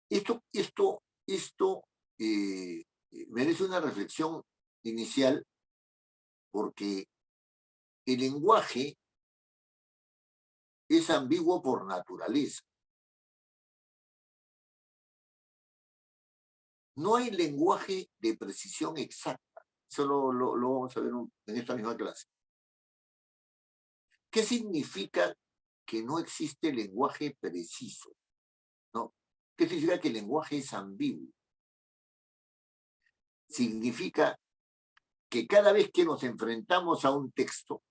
Esto merece una reflexión inicial, porque el lenguaje es ambiguo por naturaleza. No hay lenguaje de precisión exacta. Eso lo vamos a ver en esta misma clase. ¿Qué significa que no existe lenguaje preciso? ¿No? ¿Qué significa que el lenguaje es ambiguo? Significa que cada vez que nos enfrentamos a un texto,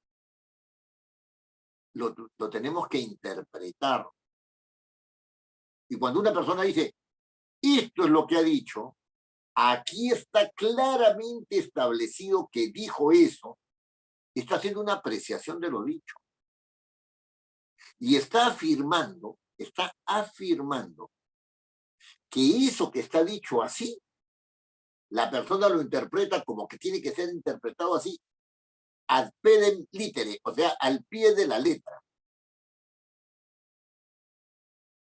lo tenemos que interpretar. Y cuando una persona dice, esto es lo que ha dicho, aquí está claramente establecido que dijo eso, está haciendo una apreciación de lo dicho. Y está afirmando que eso que está dicho así, la persona lo interpreta como que tiene que ser interpretado así, ad pedem litere, o sea, al pie de la letra.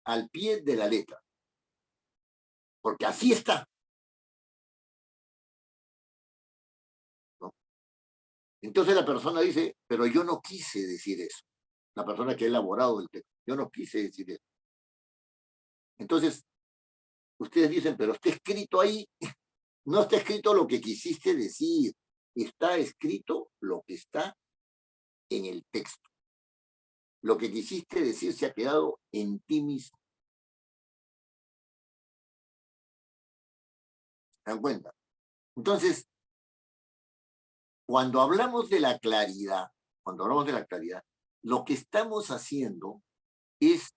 Al pie de la letra. Porque así está. ¿No? Entonces la persona dice, pero yo no quise decir eso. La persona que ha elaborado el texto, yo no quise decir eso. Entonces, ustedes dicen, pero está escrito ahí. No está escrito lo que quisiste decir. Está escrito lo que está en el texto. Lo que quisiste decir se ha quedado en ti mismo. ¿Se dan cuenta? Entonces, cuando hablamos de la claridad, lo que estamos haciendo es,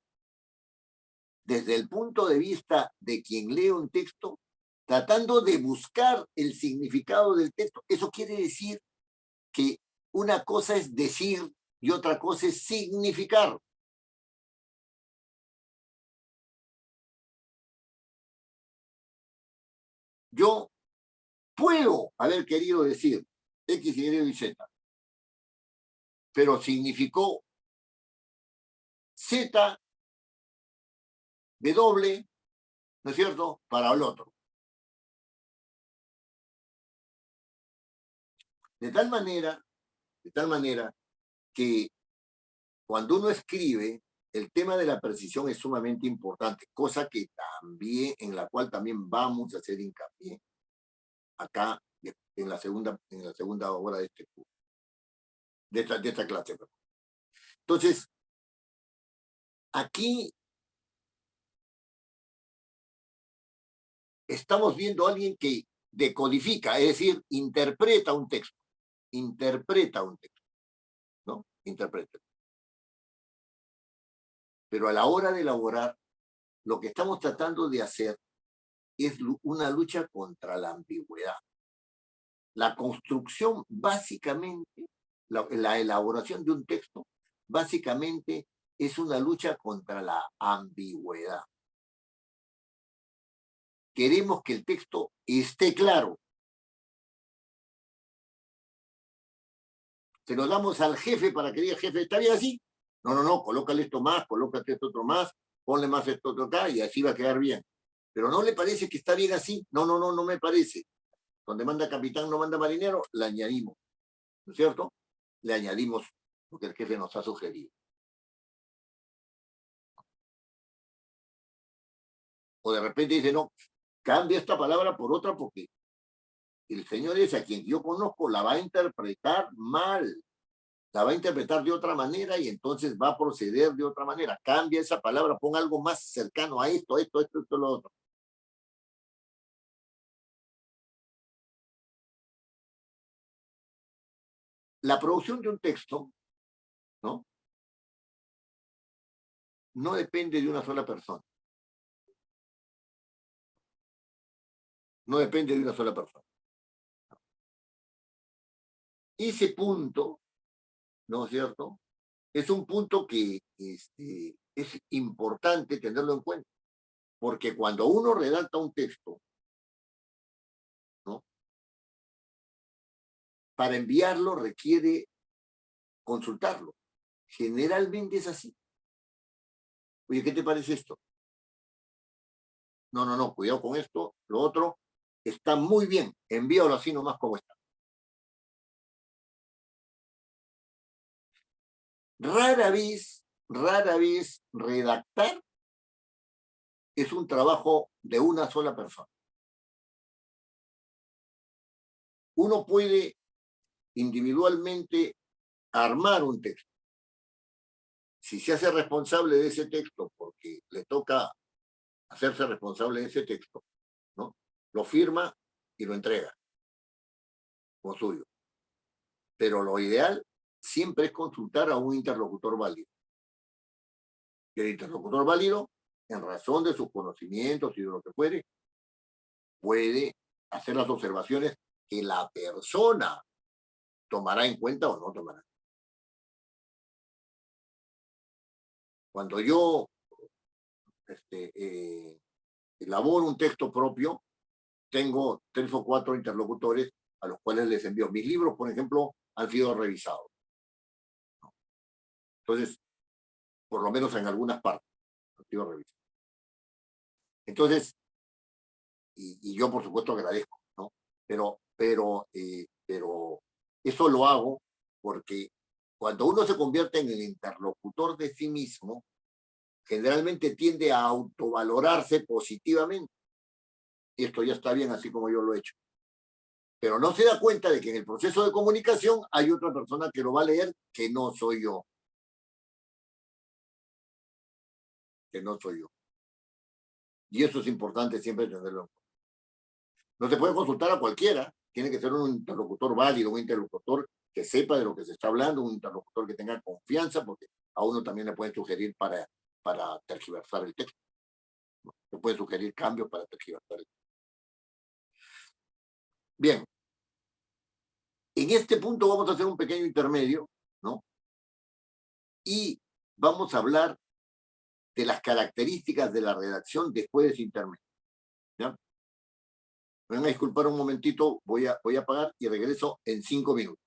desde el punto de vista de quien lee un texto, tratando de buscar el significado del texto. Eso quiere decir que una cosa es decir y otra cosa es significar. Yo puedo haber querido decir X, Y, Z, pero significó Z, W, ¿no es cierto?, para el otro. De tal manera que cuando uno escribe, el tema de la precisión es sumamente importante, cosa que también, en la cual también vamos a hacer hincapié acá en la segunda hora de este curso, de esta clase. Entonces, aquí estamos viendo a alguien que decodifica, es decir, interpreta un texto, ¿no? Interpreta. Pero a la hora de elaborar, lo que estamos tratando de hacer es una lucha contra la ambigüedad. La construcción, básicamente, la elaboración de un texto, básicamente es una lucha contra la ambigüedad. Queremos que el texto esté claro. Se lo damos al jefe para que diga, jefe, ¿está bien así? No, colócale esto más, colócate esto otro más, ponle más esto otro acá y así va a quedar bien. Pero ¿no le parece que está bien así? No me parece. Donde manda capitán no manda marinero, le añadimos, ¿no es cierto? Le añadimos lo que el jefe nos ha sugerido. O de repente dice, no, cambia esta palabra por otra porque el señor ese a quien yo conozco la va a interpretar mal, la va a interpretar de otra manera y entonces va a proceder de otra manera. Cambia esa palabra, pon algo más cercano a esto, lo otro. La producción de un texto, ¿no? No depende de una sola persona. No depende de una sola persona. Ese punto, ¿no es cierto?, es un punto que es importante tenerlo en cuenta, porque cuando uno redacta un texto, ¿no?, para enviarlo requiere consultarlo. Generalmente es así. Oye, ¿qué te parece esto? No, cuidado con esto, lo otro está muy bien, envíalo así nomás como está. rara vez redactar es un trabajo de una sola persona. Uno puede individualmente armar un texto. Si se hace responsable de ese texto, porque le toca hacerse responsable de ese texto, ¿no? Lo firma y lo entrega como suyo. Pero lo ideal siempre es consultar a un interlocutor válido. Y el interlocutor válido, en razón de sus conocimientos y de lo que puede hacer las observaciones que la persona tomará en cuenta o no tomará. Cuando yo elaboro un texto propio, tengo 3 o 4 interlocutores a los cuales les envío. Mis libros, por ejemplo, han sido revisados. Entonces, por lo menos en algunas partes, han sido revisados. Entonces, y yo por supuesto agradezco, ¿no? Pero eso lo hago porque cuando uno se convierte en el interlocutor de sí mismo, generalmente tiende a autovalorarse positivamente. Y esto ya está bien así como yo lo he hecho. Pero no se da cuenta de que en el proceso de comunicación hay otra persona que lo va a leer que no soy yo. Que no soy yo. Y eso es importante siempre tenerlo. No se puede consultar a cualquiera. Tiene que ser un interlocutor válido, un interlocutor que sepa de lo que se está hablando, un interlocutor que tenga confianza, porque a uno también le pueden sugerir para tergiversar el texto. Se puede sugerir cambios para tergiversar el texto. Bien, en este punto vamos a hacer un pequeño intermedio, ¿no? Y vamos a hablar de las características de la redacción después de ese intermedio. ¿Ya? Me van a disculpar un momentito, voy a apagar y regreso en 5 minutos.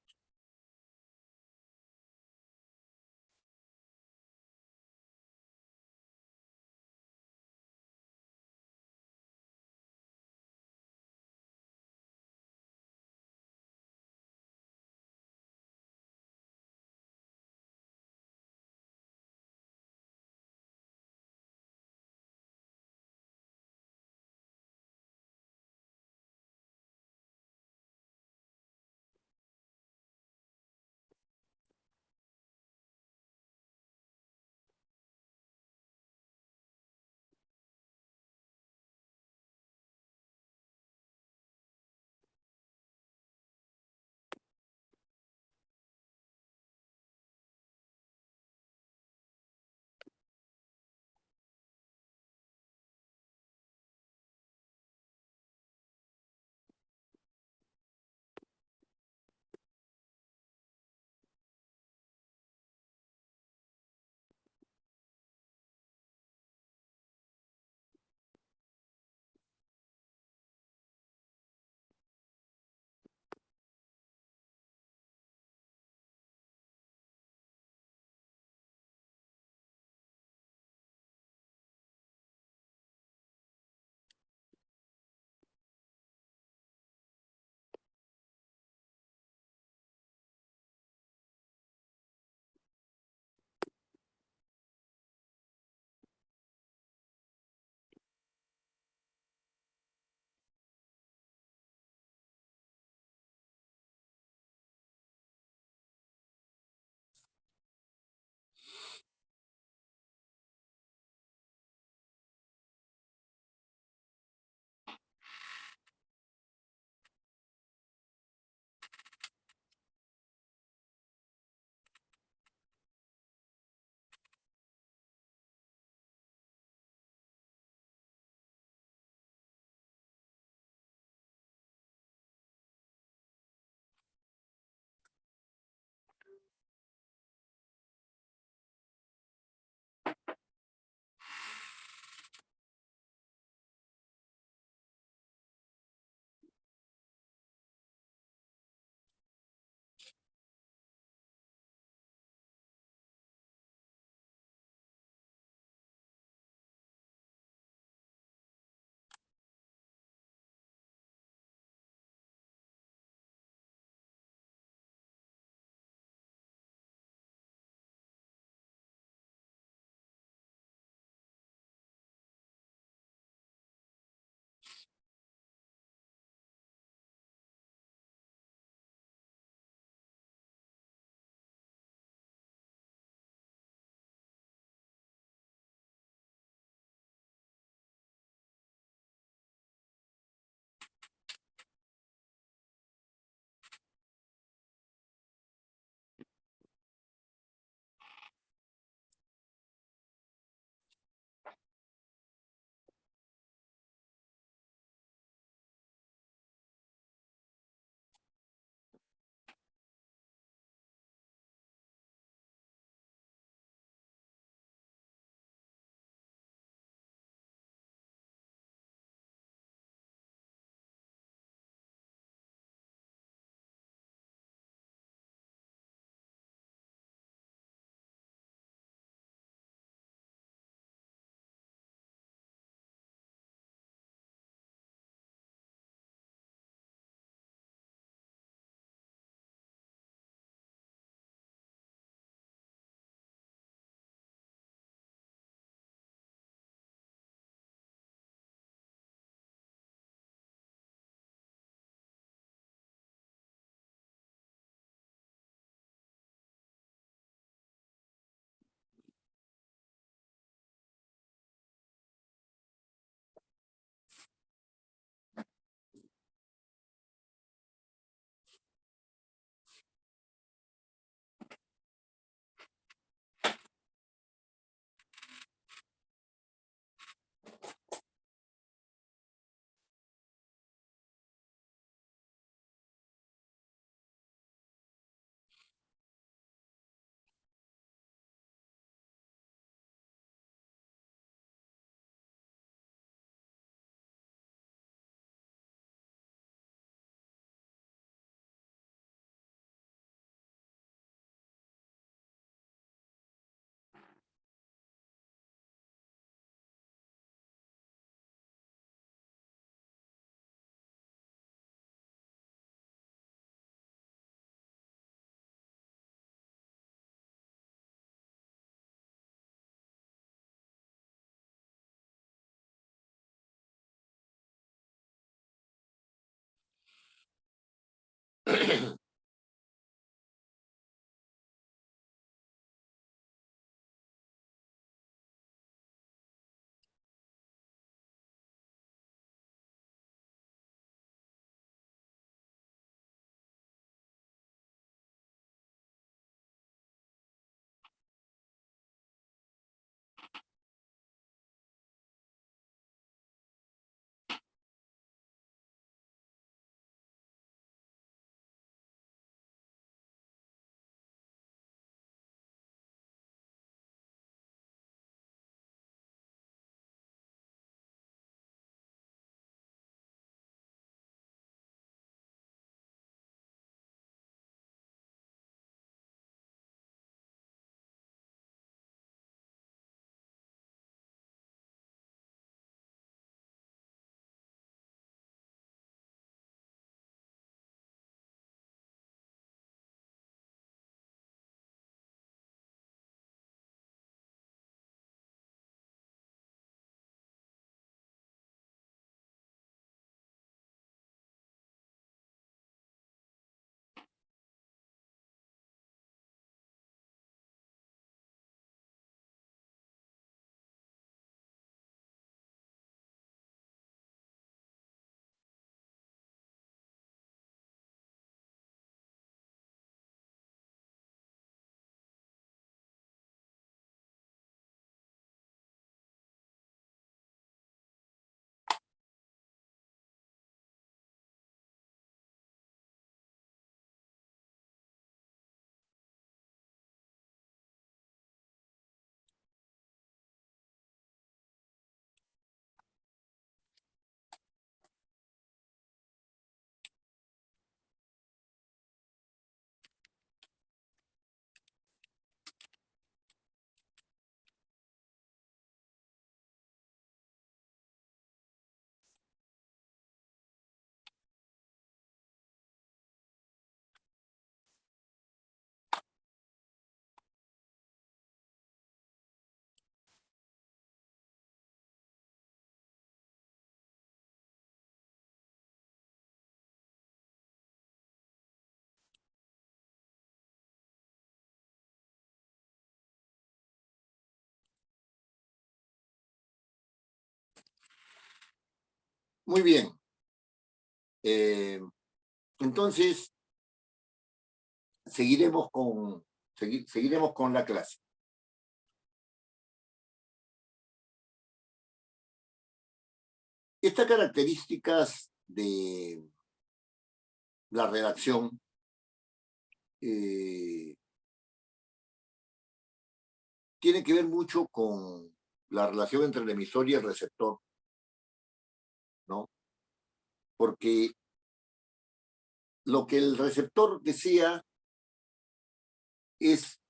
Muy bien. Entonces, seguiremos con la clase. Estas características de la redacción tienen que ver mucho con la relación entre el emisor y el receptor, ¿no? Porque lo que el receptor desea es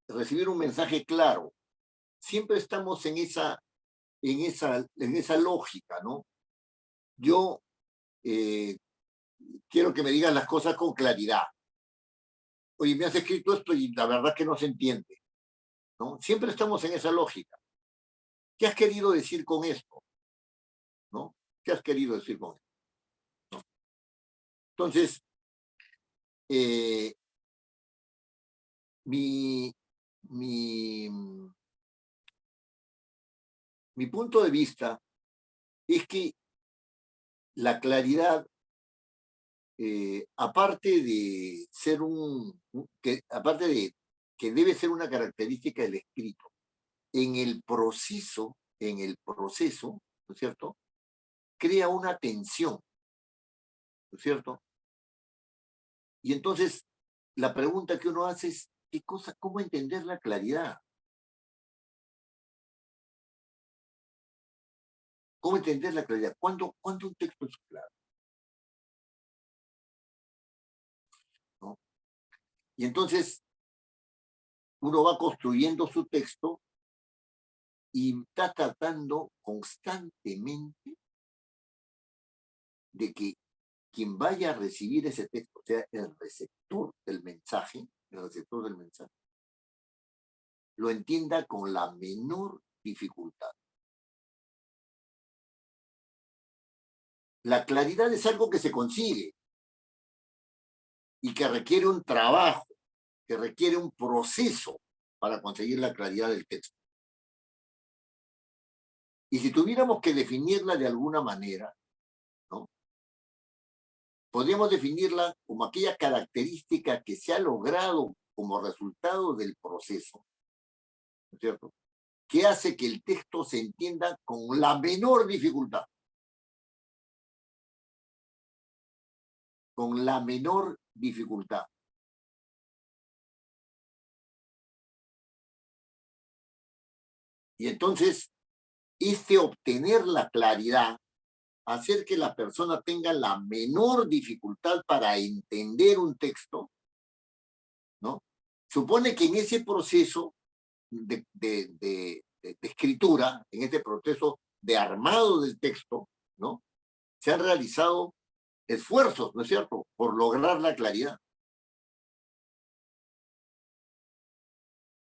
recibir un mensaje claro. Siempre estamos en esa lógica, ¿no? Yo quiero que me digas las cosas con claridad. Oye, me has escrito esto y la verdad es que no se entiende, ¿no? Siempre estamos en esa lógica. ¿Qué has querido decir con esto? ¿No? ¿Qué has querido decir con esto? ¿No? Entonces, mi, mi, mi punto de vista es que la claridad, aparte de ser aparte de que debe ser una característica del escrito, en el proceso, ¿no es cierto? Crea una tensión, ¿no es cierto? Y entonces, la pregunta que uno hace es, ¿cómo entender la claridad? ¿Cómo entender la claridad? ¿Cuándo un texto es claro? ¿No? Y entonces, uno va construyendo su texto y está tratando constantemente de que quien vaya a recibir ese texto, o sea, el receptor del mensaje, lo entienda con la menor dificultad. La claridad es algo que se consigue y que requiere un trabajo, que requiere un proceso para conseguir la claridad del texto. Y si tuviéramos que definirla de alguna manera, ¿no? Podríamos definirla como aquella característica que se ha logrado como resultado del proceso, ¿no es cierto? Que hace que el texto se entienda con la menor dificultad. Con la menor dificultad. Y entonces, obtener la claridad, hacer que la persona tenga la menor dificultad para entender un texto, ¿no? Supone que en ese proceso de escritura, en este proceso de armado del texto, ¿no? Se han realizado esfuerzos, ¿no es cierto?, por lograr la claridad.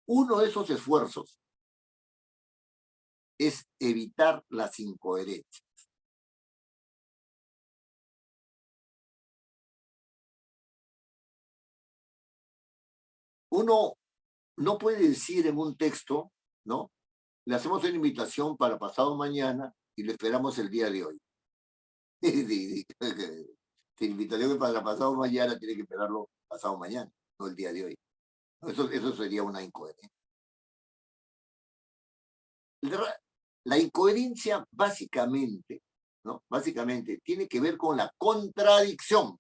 Uno de esos esfuerzos es evitar las incoherencias. Uno no puede decir en un texto, ¿no? Le hacemos una invitación para pasado mañana y lo esperamos el día de hoy. La invitación para pasado mañana tiene que esperarlo pasado mañana, no el día de hoy. Eso sería una incoherencia. La incoherencia básicamente, ¿no? Básicamente tiene que ver con la contradicción.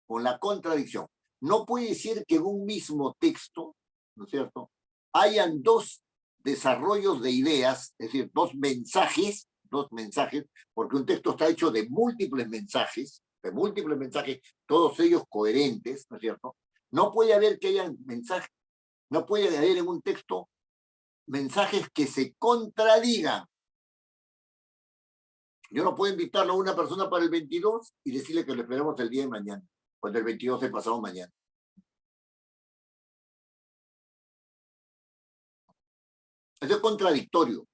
Con la contradicción. No puede ser que en un mismo texto, ¿no es cierto?, hayan dos desarrollos de ideas, es decir, dos mensajes, porque un texto está hecho de múltiples mensajes, todos ellos coherentes, ¿no es cierto? No puede haber que hayan mensajes, no puede haber en un texto mensajes que se contradigan. Yo no puedo invitarlo a una persona para el 22 y decirle que lo esperemos el día de mañana, cuando el 22 es pasado mañana. Eso es contradictorio,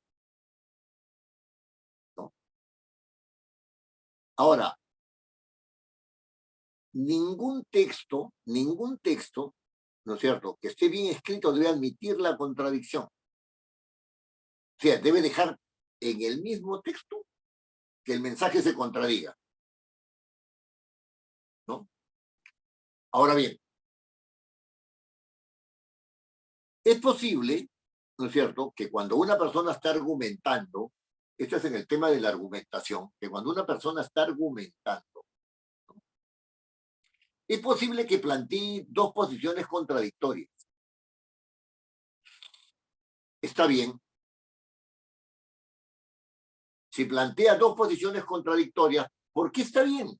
¿no? Ahora, ningún texto, ¿no es cierto?, que esté bien escrito debe admitir la contradicción. O sea, debe dejar en el mismo texto que el mensaje se contradiga, ¿no? Ahora bien, es posible, ¿no es cierto?, que cuando una persona está argumentando, esto es en el tema de la argumentación, que cuando una persona está argumentando, ¿no?, es posible que plantee dos posiciones contradictorias. Está bien. Si plantea dos posiciones contradictorias, ¿por qué está bien?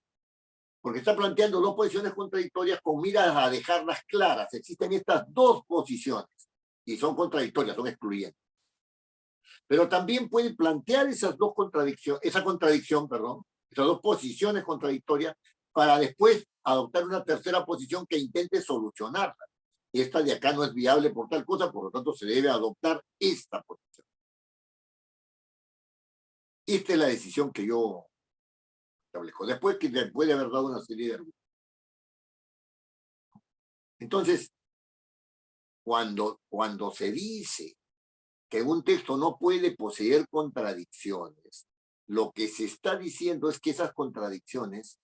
Porque está planteando dos posiciones contradictorias con miras a dejarlas claras. Existen estas dos posiciones y son contradictorias, son excluyentes. Pero también puede plantear esas dos contradicciones, esa contradicción, perdón, esas dos posiciones contradictorias para después adoptar una tercera posición que intente solucionarla. Esta de acá no es viable por tal cosa, por lo tanto se debe adoptar esta posición. Esta es la decisión que yo establezco, después de haber dado una serie de argumentos. Entonces, cuando se dice que un texto no puede poseer contradicciones, lo que se está diciendo es que esas contradicciones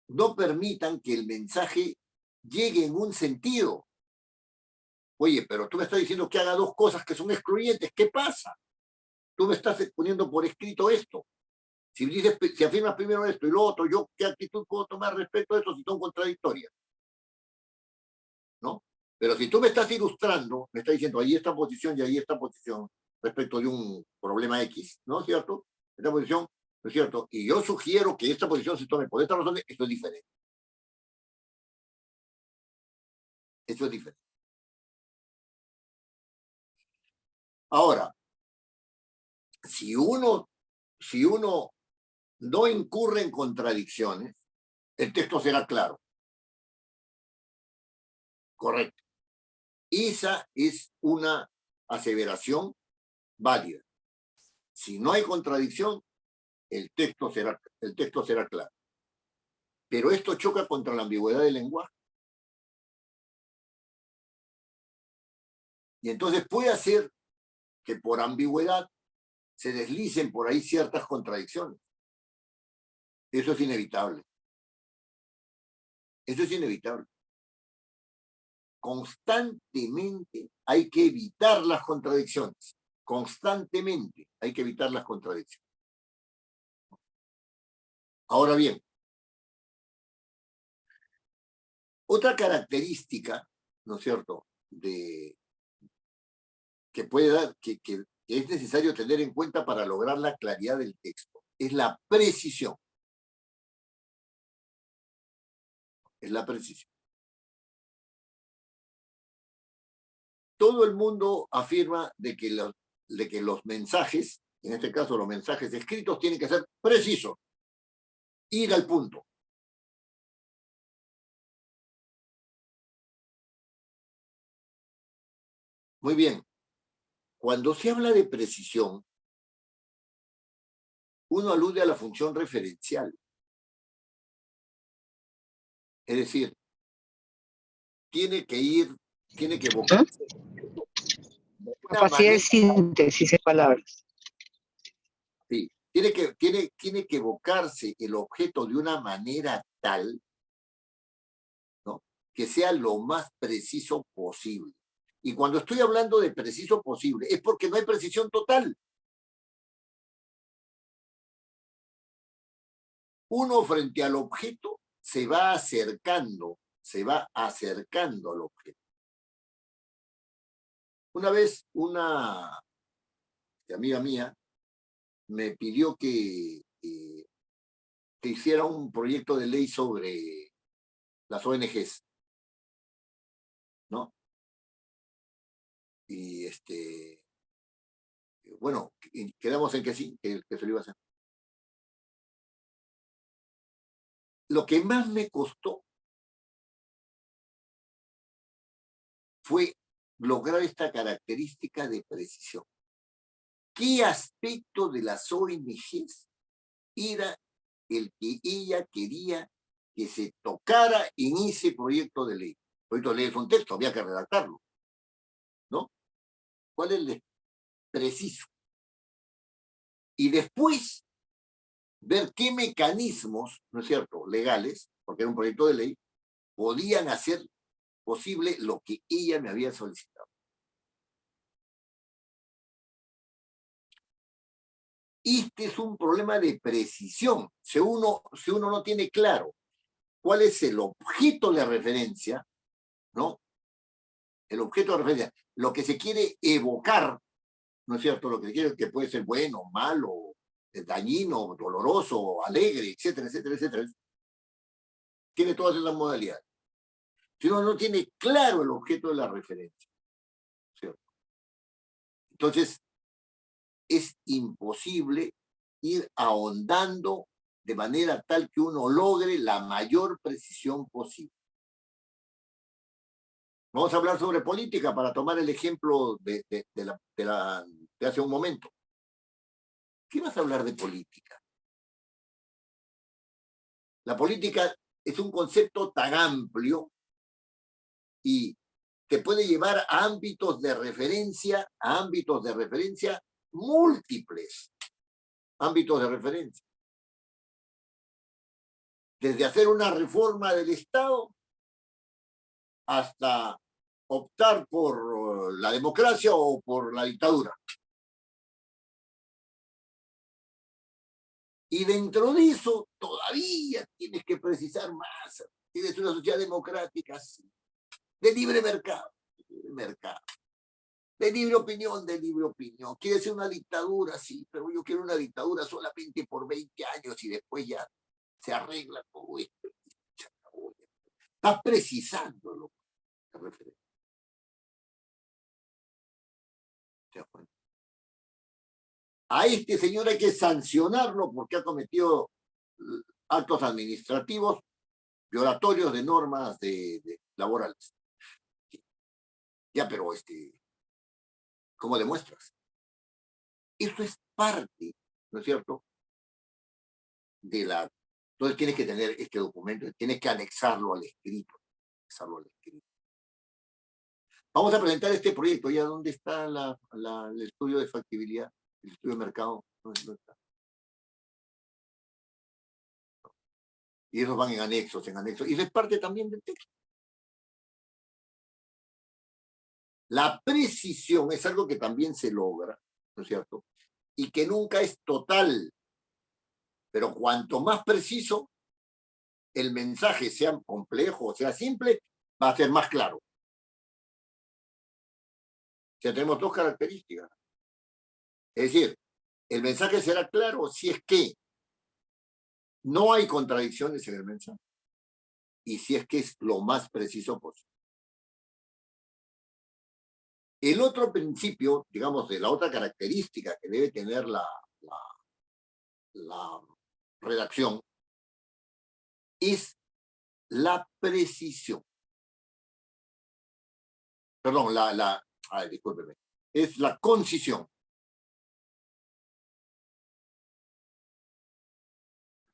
no permitan que el mensaje llegue en un sentido. Oye, pero tú me estás diciendo que haga dos cosas que son excluyentes. ¿Qué pasa? Tú me estás poniendo por escrito esto. Si afirmas primero esto y lo otro, ¿yo qué actitud puedo tomar respecto a esto si son contradictorias? ¿No? Pero si tú me estás ilustrando, me estás diciendo ahí esta posición y ahí esta posición respecto de un problema X, ¿no es cierto? Esta posición, ¿no es cierto? Y yo sugiero que esta posición se tome por esta razón, esto es diferente. Eso es diferente. Ahora, si uno no incurre en contradicciones, el texto será claro. Correcto. Esa es una aseveración válida. Si no hay contradicción, el texto será claro. Pero esto choca contra la ambigüedad del lenguaje. Y entonces puede hacer que por ambigüedad se deslicen por ahí ciertas contradicciones. Eso es inevitable. Eso es inevitable. Constantemente hay que evitar las contradicciones. Constantemente hay que evitar las contradicciones. Ahora bien, otra característica, ¿no es cierto?, que puede dar, que es necesario tener en cuenta para lograr la claridad del texto, es la precisión. Es la precisión. Todo el mundo afirma de que los mensajes, en este caso los mensajes escritos, tienen que ser precisos, ir al punto. Muy bien. Cuando se habla de precisión, uno alude a la función referencial. Es decir, tiene que evocarse de una Capacidad de manera, síntesis de palabras. sí, tiene que evocarse el objeto de una manera tal, ¿no?, que sea lo más preciso posible. Y cuando estoy hablando de preciso posible, es porque no hay precisión total. Uno frente al objeto se va acercando al objeto. Una vez una amiga mía me pidió que hiciera un proyecto de ley sobre las ONGs, ¿no? Y bueno, quedamos en que sí, que se lo iba a hacer. Lo que más me costó fue lograr esta característica de precisión. ¿Qué aspecto de las ONGs era el que ella quería que se tocara en ese proyecto de ley? El proyecto de ley es un texto, había que redactarlo, ¿no? ¿Cuál es el preciso? y después ver qué mecanismos, ¿no es cierto?, legales, porque era un proyecto de ley, podían hacer posible lo que ella me había solicitado. Este es un problema de precisión. Si uno no tiene claro cuál es el objeto de referencia, ¿no? El objeto de referencia, lo que se quiere evocar, ¿no es cierto? Lo que se quiere, que puede ser bueno, malo, dañino, doloroso, alegre, etcétera, etcétera, etcétera. Tiene todas esas modalidades. Si uno no tiene claro el objeto de la referencia, ¿cierto? Entonces, es imposible ir ahondando de manera tal que uno logre la mayor precisión posible. Vamos a hablar sobre política para tomar el ejemplo de hace un momento. ¿Qué vas a hablar de política? La política es un concepto tan amplio y te puede llevar a ámbitos de referencia múltiples ámbitos de referencia. Desde hacer una reforma del Estado hasta optar por la democracia o por la dictadura. Y dentro de eso todavía tienes que precisar más. Tienes una sociedad democrática, sí, de libre mercado, de libre opinión, de libre opinión. Quieres ser una dictadura, sí, pero yo quiero una dictadura solamente por 20 años y después ya se arregla todo esto. Estás precisando lo que te refieres. ¿Te das cuenta? A este señor hay que sancionarlo porque ha cometido actos administrativos violatorios de normas laborales. Ya, pero ¿cómo demuestras? Eso es parte, ¿no es cierto?, de la... Entonces tienes que tener este documento, tienes que anexarlo al escrito. Vamos a presentar este proyecto. ¿Ya dónde está el estudio de factibilidad, el estudio de mercado? ¿Dónde está? Y esos van en anexos. Y eso es parte también del texto. La precisión es algo que también se logra, ¿no es cierto? Y que nunca es total. Pero cuanto más preciso el mensaje, sea complejo o sea simple, va a ser más claro. O sea, tenemos dos características. Es decir, el mensaje será claro si es que no hay contradicciones en el mensaje y si es que es lo más preciso posible. El otro principio, digamos, de la otra característica que debe tener la redacción es la precisión. Perdón, discúlpeme, es la concisión.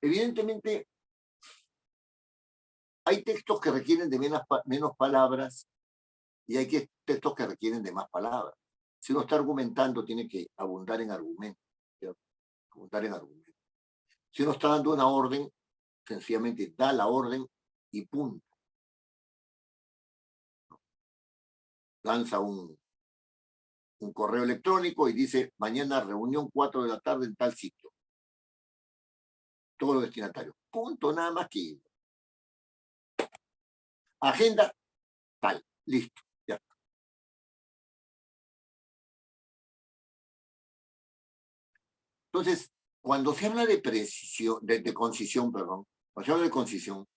Evidentemente, hay textos que requieren de menos palabras y hay textos que requieren de más palabras. Si uno está argumentando, tiene que abundar en argumentos. Abundar en argumentos. Si uno está dando una orden, sencillamente da la orden y punto. Lanza un correo electrónico y dice, mañana reunión 4 de la tarde en tal sitio. Todos los destinatarios. Punto, nada más que agenda, tal, listo, ya está. Entonces, cuando se habla de precisión, de concisión, perdón, cuando se habla de concisión,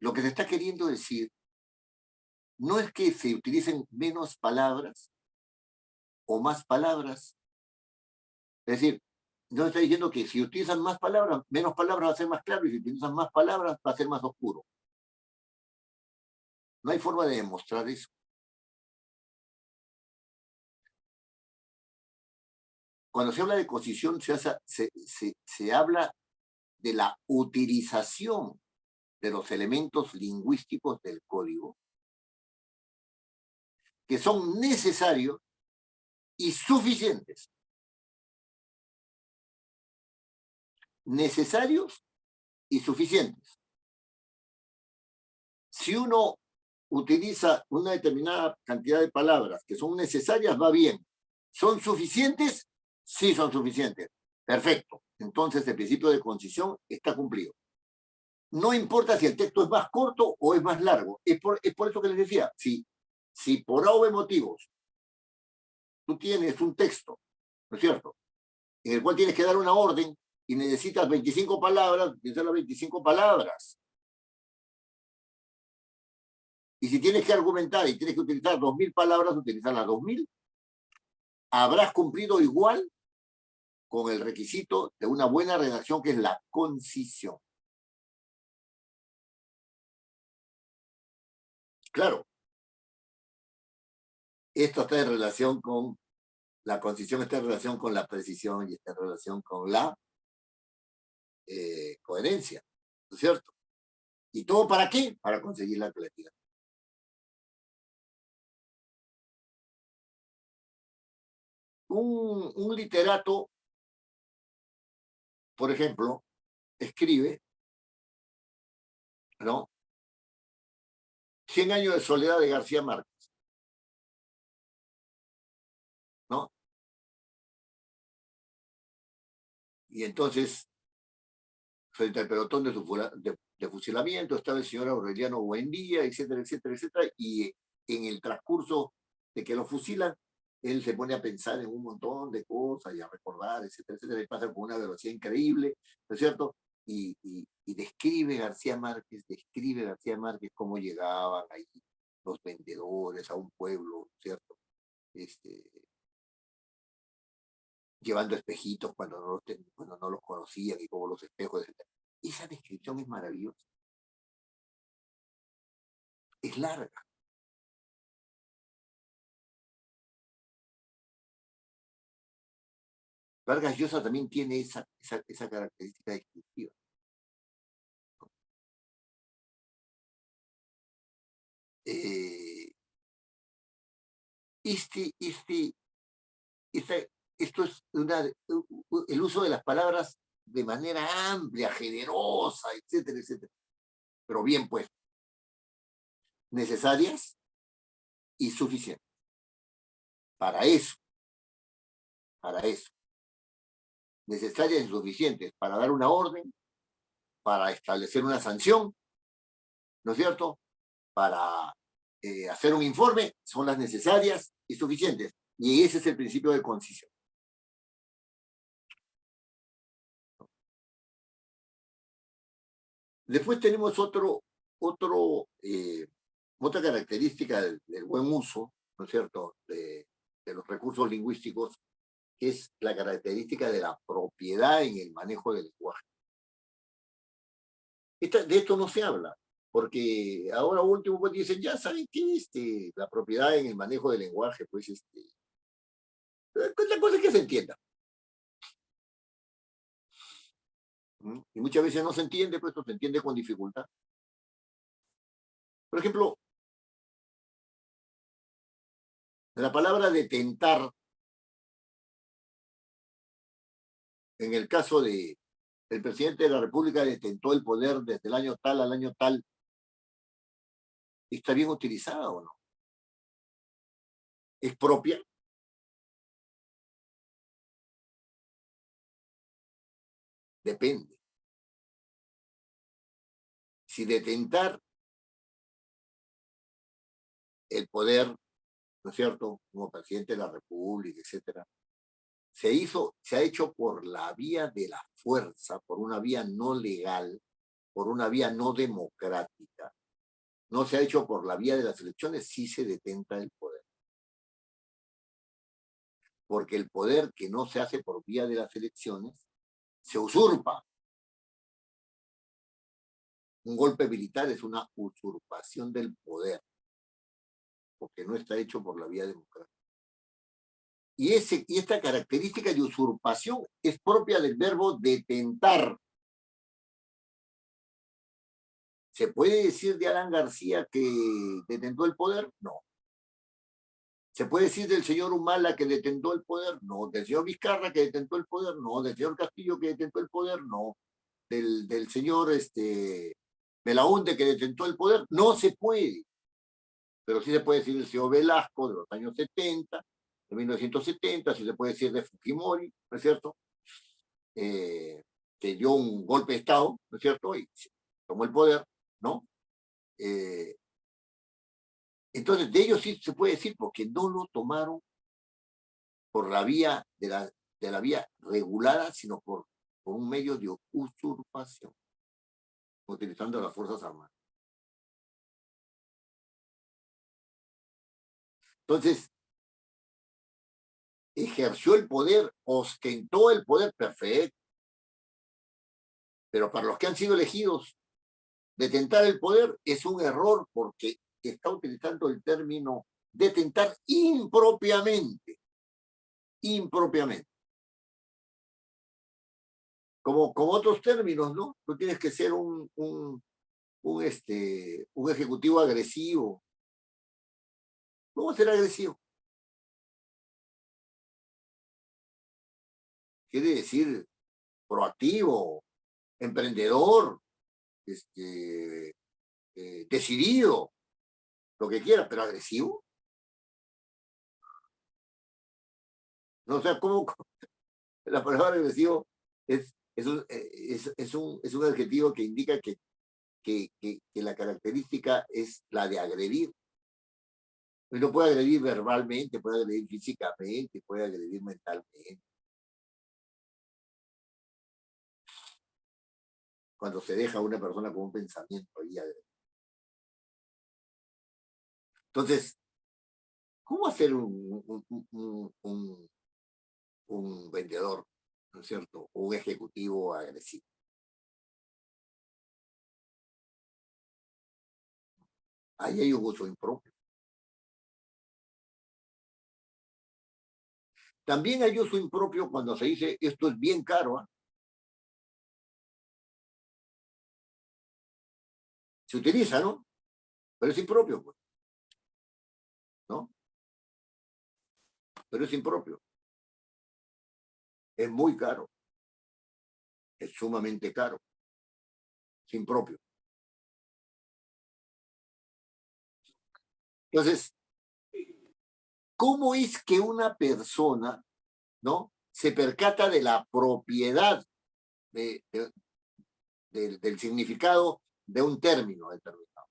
lo que se está queriendo decir no es que se utilicen menos palabras o más palabras. Es decir, no está diciendo que si utilizan más palabras, menos palabras va a ser más claro, y si utilizan más palabras va a ser más oscuro. No hay forma de demostrar eso. Cuando se habla de concisión, se habla de la utilización de los elementos lingüísticos del código que son necesarios y suficientes necesarios y suficientes. Si uno utiliza una determinada cantidad de palabras que son necesarias, va bien. ¿Son suficientes? Sí, son suficientes. Perfecto. Entonces el principio de concisión está cumplido. No importa si el texto es más corto o es más largo. Es por eso que les decía, si por A o B motivos tú tienes un texto, ¿no es cierto?, en el cual tienes que dar una orden y necesitas 25 palabras, utilizar las 25 palabras. Y si tienes que argumentar y tienes que utilizar 2000 palabras, utilizar las 2000. Habrás cumplido igual con el requisito de una buena redacción, que es la concisión. Claro, esto está en relación con la concisión, está en relación con la precisión y está en relación con la coherencia, ¿no es cierto? ¿Y todo para qué? Para conseguir la claridad. Un literato, por ejemplo, escribe, ¿no?, 100 años de soledad de García Márquez, ¿no? Y entonces, frente al pelotón de fusilamiento, estaba el señor Aureliano Buendía, etcétera, etcétera, etcétera, y en el transcurso de que lo fusilan, él se pone a pensar en un montón de cosas y a recordar, etcétera, etcétera, y pasa con una velocidad increíble, ¿no es cierto? Y describe García Márquez cómo llegaban ahí los vendedores a un pueblo, ¿cierto? Llevando espejitos cuando no los conocían y como los espejos, etc. Esa descripción es maravillosa. Es larga. Vargas Llosa también tiene esa característica descriptiva. Esto es el uso de las palabras de manera amplia, generosa, etcétera, etcétera. Pero bien puesto. Necesarias y suficientes. Para eso. Necesarias y suficientes para dar una orden, para establecer una sanción, ¿no es cierto?, para hacer un informe, son las necesarias y suficientes. Y ese es el principio de concisión. Después tenemos otra característica del buen uso, ¿no es cierto?, de los recursos lingüísticos, que es la característica de la propiedad en el manejo del lenguaje. De esto no se habla, porque ahora último pues dicen, ya saben qué, la propiedad en el manejo del lenguaje, pues la cosa es que se entienda. Y muchas veces no se entiende, pues esto se entiende con dificultad. Por ejemplo, la palabra detentar, en el caso de el presidente de la República detentó el poder desde el año tal al año tal, ¿está bien utilizada o no? ¿Es propia? Depende. Si detentar el poder, ¿no es cierto?, como presidente de la República, etcétera, se ha hecho por la vía de la fuerza, por una vía no legal, por una vía no democrática, no se ha hecho por la vía de las elecciones, sí se detenta el poder. Porque el poder que no se hace por vía de las elecciones se usurpa. Un golpe militar es una usurpación del poder, porque no está hecho por la vía democrática. Y esta característica de usurpación es propia del verbo detentar. ¿Se puede decir de Alan García que detentó el poder? No. ¿Se puede decir del señor Humala que detentó el poder? No. ¿Del señor Vizcarra que detentó el poder? No. ¿Del señor Castillo que detentó el poder? No. ¿Del señor Belaúnde que detentó el poder? No se puede. Pero sí se puede decir del señor Velasco de los años 70, de 1970, sí se puede decir de Fujimori, ¿no es cierto? Que dio un golpe de Estado, ¿no es cierto? Y tomó el poder, ¿no? Eh, entonces, de ellos sí se puede decir porque no lo tomaron por la vía de la vía regulada, sino por un medio de usurpación, utilizando las Fuerzas Armadas. Entonces, ejerció el poder, ostentó el poder, perfecto, pero para los que han sido elegidos, detentar el poder es un error porque está utilizando el término detentar impropiamente, impropiamente. Como otros términos, ¿no? Tú tienes que ser un ejecutivo agresivo. ¿Cómo ser agresivo? Quiere decir proactivo, emprendedor, decidido, lo que quiera, pero agresivo. No, o sea, ¿cómo? La palabra agresivo es un adjetivo que indica que la característica es la de agredir. Uno puede agredir verbalmente, puede agredir físicamente, puede agredir mentalmente. Cuando se deja a una persona con un pensamiento ahí. Entonces, ¿cómo hacer un vendedor, ¿no es cierto? Un ejecutivo agresivo? Ahí hay un uso impropio. También hay uso impropio cuando se dice esto es bien caro. ¿Eh? Se utiliza, ¿no? Pero es impropio, pues, ¿no? Pero es impropio. Es muy caro. Es sumamente caro. Es impropio. Entonces, ¿cómo es que una persona, ¿no? Se percata de la propiedad del significado de un término determinado?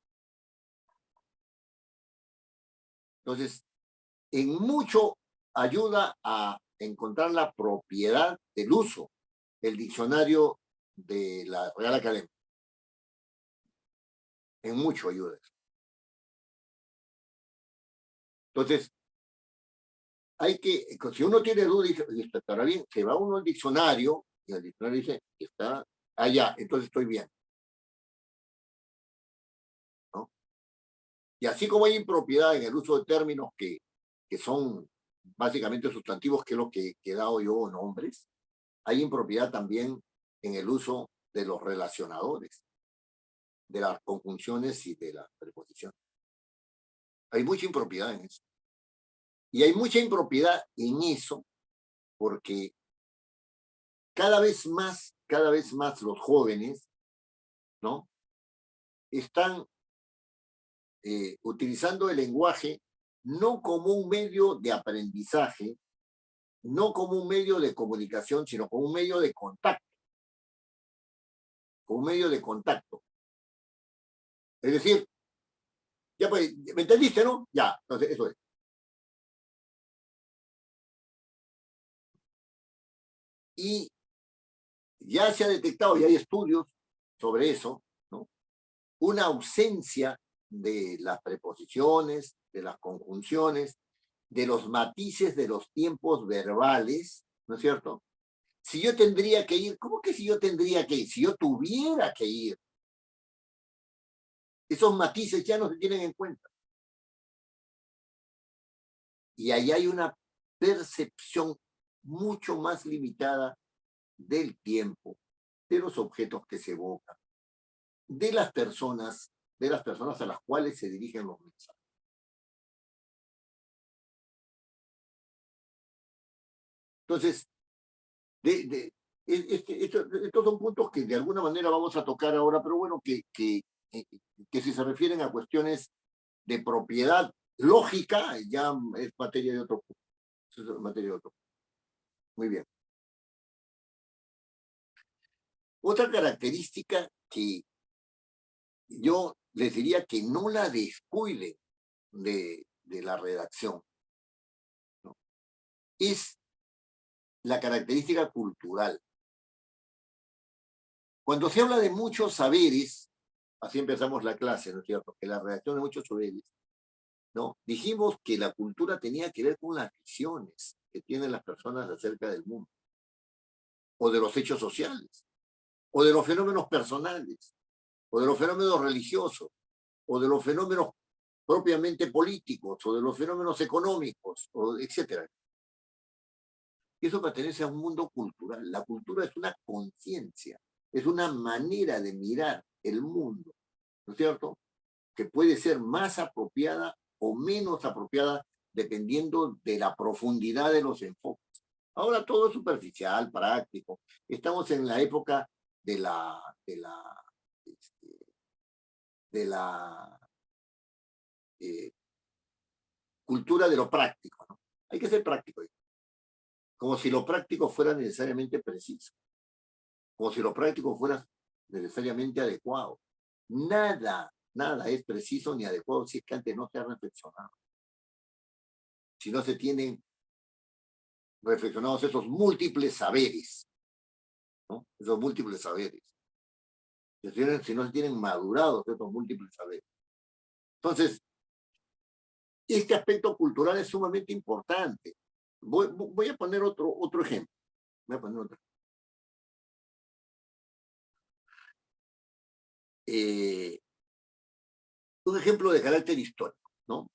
Entonces, en mucho ayuda a encontrar la propiedad del uso, el diccionario de la Real Academia. En mucho ayuda. Entonces, hay que, si uno tiene duda y dice, esto estará bien, se va uno al diccionario y el diccionario dice, está allá, entonces estoy bien. ¿No? Y así como hay impropiedad en el uso de términos que son básicamente sustantivos, que es lo que he dado yo nombres, hay impropiedad también en el uso de los relacionadores, de las conjunciones y de las preposiciones. Hay mucha impropiedad en eso. Y hay mucha impropiedad en eso porque cada vez más los jóvenes, ¿no? Están utilizando el lenguaje no como un medio de aprendizaje, no como un medio de comunicación, sino como un medio de contacto. Como un medio de contacto. Es decir, ya pues, ¿me entendiste, no? Ya, entonces eso es. Y ya se ha detectado, y hay estudios sobre eso, ¿no? Una ausencia de las preposiciones, de las conjunciones, de los matices de los tiempos verbales, ¿no es cierto? Si yo tendría que ir, ¿cómo que si yo tendría que ir? Si yo tuviera que ir, esos matices ya no se tienen en cuenta. Y ahí hay una percepción mucho más limitada del tiempo, de los objetos que se evocan, de las personas a las cuales se dirigen los mensajes. Entonces, estos son puntos que de alguna manera vamos a tocar ahora, pero bueno, que si se refieren a cuestiones de propiedad lógica, ya es materia de otro punto. Es materia de otro punto. Muy bien. Otra característica que yo les diría que no la descuiden de la redacción, ¿no? Es la característica cultural. Cuando se habla de muchos saberes, así empezamos la clase, ¿no es cierto? Que la redacción de muchos saberes, ¿no? Dijimos que la cultura tenía que ver con las visiones que tienen las personas acerca del mundo, o de los hechos sociales, o de los fenómenos personales, o de los fenómenos religiosos, o de los fenómenos propiamente políticos, o de los fenómenos económicos, etcétera. Y eso pertenece a un mundo cultural. La cultura es una conciencia, es una manera de mirar el mundo, ¿no es cierto?, que puede ser más apropiada o menos apropiada dependiendo de la profundidad de los enfoques. Ahora todo es superficial, práctico. Estamos en la época de la cultura de lo práctico, ¿no? Hay que ser práctico, como si lo práctico fuera necesariamente preciso, como si lo práctico fuera necesariamente adecuado. Nada es preciso ni adecuado si es que antes no se ha reflexionado. Si no se tienen reflexionados esos múltiples saberes, ¿no? Esos múltiples saberes. Si no se tienen madurados esos múltiples saberes. Entonces, este aspecto cultural es sumamente importante. Voy a poner otro ejemplo. Voy a poner otro. Un ejemplo de carácter histórico, ¿no?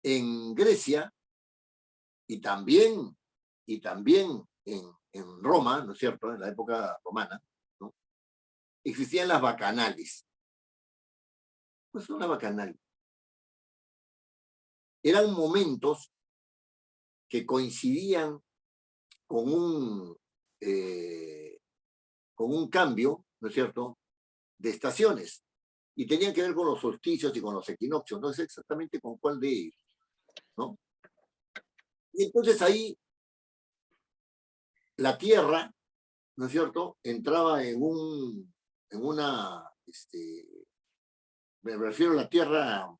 En Grecia y también en Roma, ¿no es cierto?, en la época romana, ¿no?, existían las bacanales. ¿Qué son las bacanales? Eran momentos que coincidían con un cambio, ¿no es cierto?, de estaciones, y tenían que ver con los solsticios y con los equinoccios, no sé exactamente con cuál de ellos, ¿no? Y entonces ahí la Tierra, ¿no es cierto?, entraba en una, me refiero a la tierra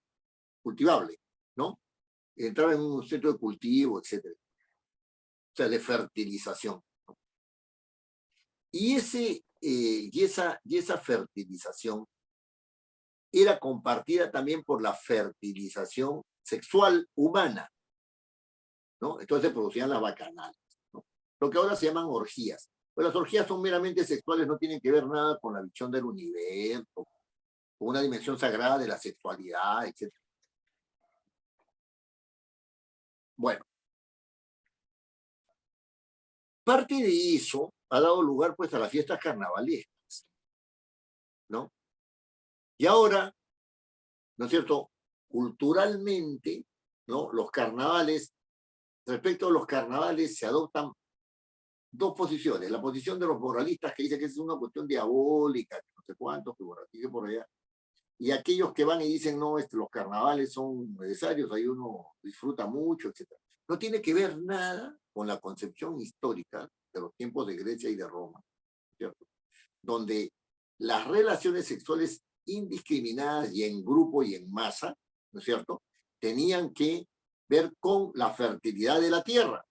cultivable, ¿no? Entraba en un centro de cultivo, etcétera. O sea, de fertilización, ¿no? Y esa fertilización era compartida también por la fertilización sexual humana, ¿no? Entonces se producían las bacanales, ¿no?, lo que ahora se llaman orgías. Pero las orgías son meramente sexuales, no tienen que ver nada con la visión del universo, con una dimensión sagrada de la sexualidad, etc. Bueno, parte de eso ha dado lugar pues a las fiestas carnavalescas, ¿no? Y ahora, ¿no es cierto?, culturalmente, ¿no?, los carnavales, respecto a los carnavales se adoptan dos posiciones. La posición de los moralistas que dicen que es una cuestión diabólica, que no sé cuántos, que por aquí, que por allá. Y aquellos que van y dicen, no, los carnavales son necesarios, ahí uno disfruta mucho, etc. No tiene que ver nada con la concepción histórica de los tiempos de Grecia y de Roma, ¿cierto?, donde las relaciones sexuales indiscriminadas y en grupo y en masa, ¿no es cierto?, tenían que ver con la fertilidad de la tierra,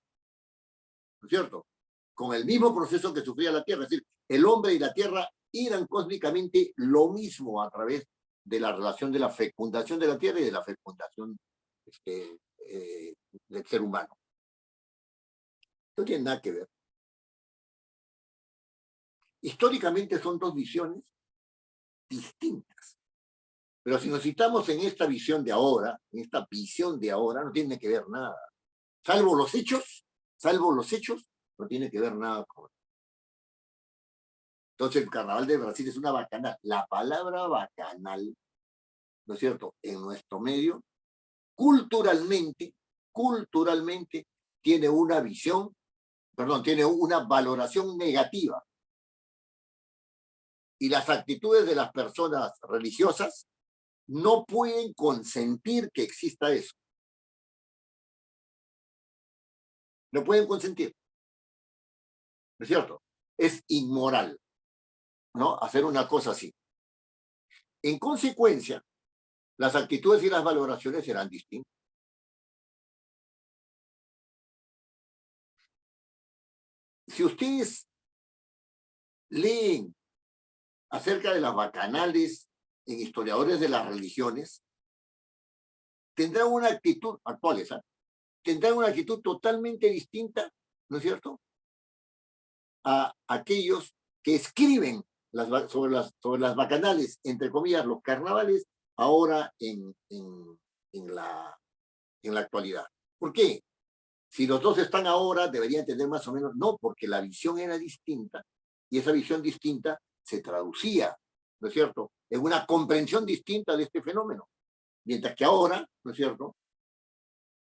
¿no es cierto?, con el mismo proceso que sufría la tierra. Es decir, el hombre y la tierra eran cósmicamente lo mismo a través de la relación de la fecundación de la tierra y de la fecundación del ser humano. No tiene nada que ver. Históricamente son dos visiones distintas. Pero si nos citamos en esta visión de ahora, no tiene que ver nada. Salvo los hechos, no tiene que ver nada con. Entonces el carnaval de Brasil es una bacanal. La palabra bacanal, ¿no es cierto?, en nuestro medio culturalmente tiene una visión, tiene una valoración negativa. Y las actitudes de las personas religiosas no pueden consentir que exista eso. No pueden consentir. ¿No es cierto? Es inmoral, ¿no? Hacer una cosa así. En consecuencia, las actitudes y las valoraciones serán distintas. Si ustedes leen acerca de las bacanales en historiadores de las religiones, tendrán una actitud, actuales, tendrán una actitud totalmente distinta, ¿no es cierto?, a aquellos que escriben sobre las bacanales, entre comillas, los carnavales, ahora en la actualidad. ¿Por qué? Si los dos están ahora, deberían tener más o menos, no, porque la visión era distinta, y esa visión distinta se traducía, ¿no es cierto?, en una comprensión distinta de este fenómeno. Mientras que ahora, ¿no es cierto?,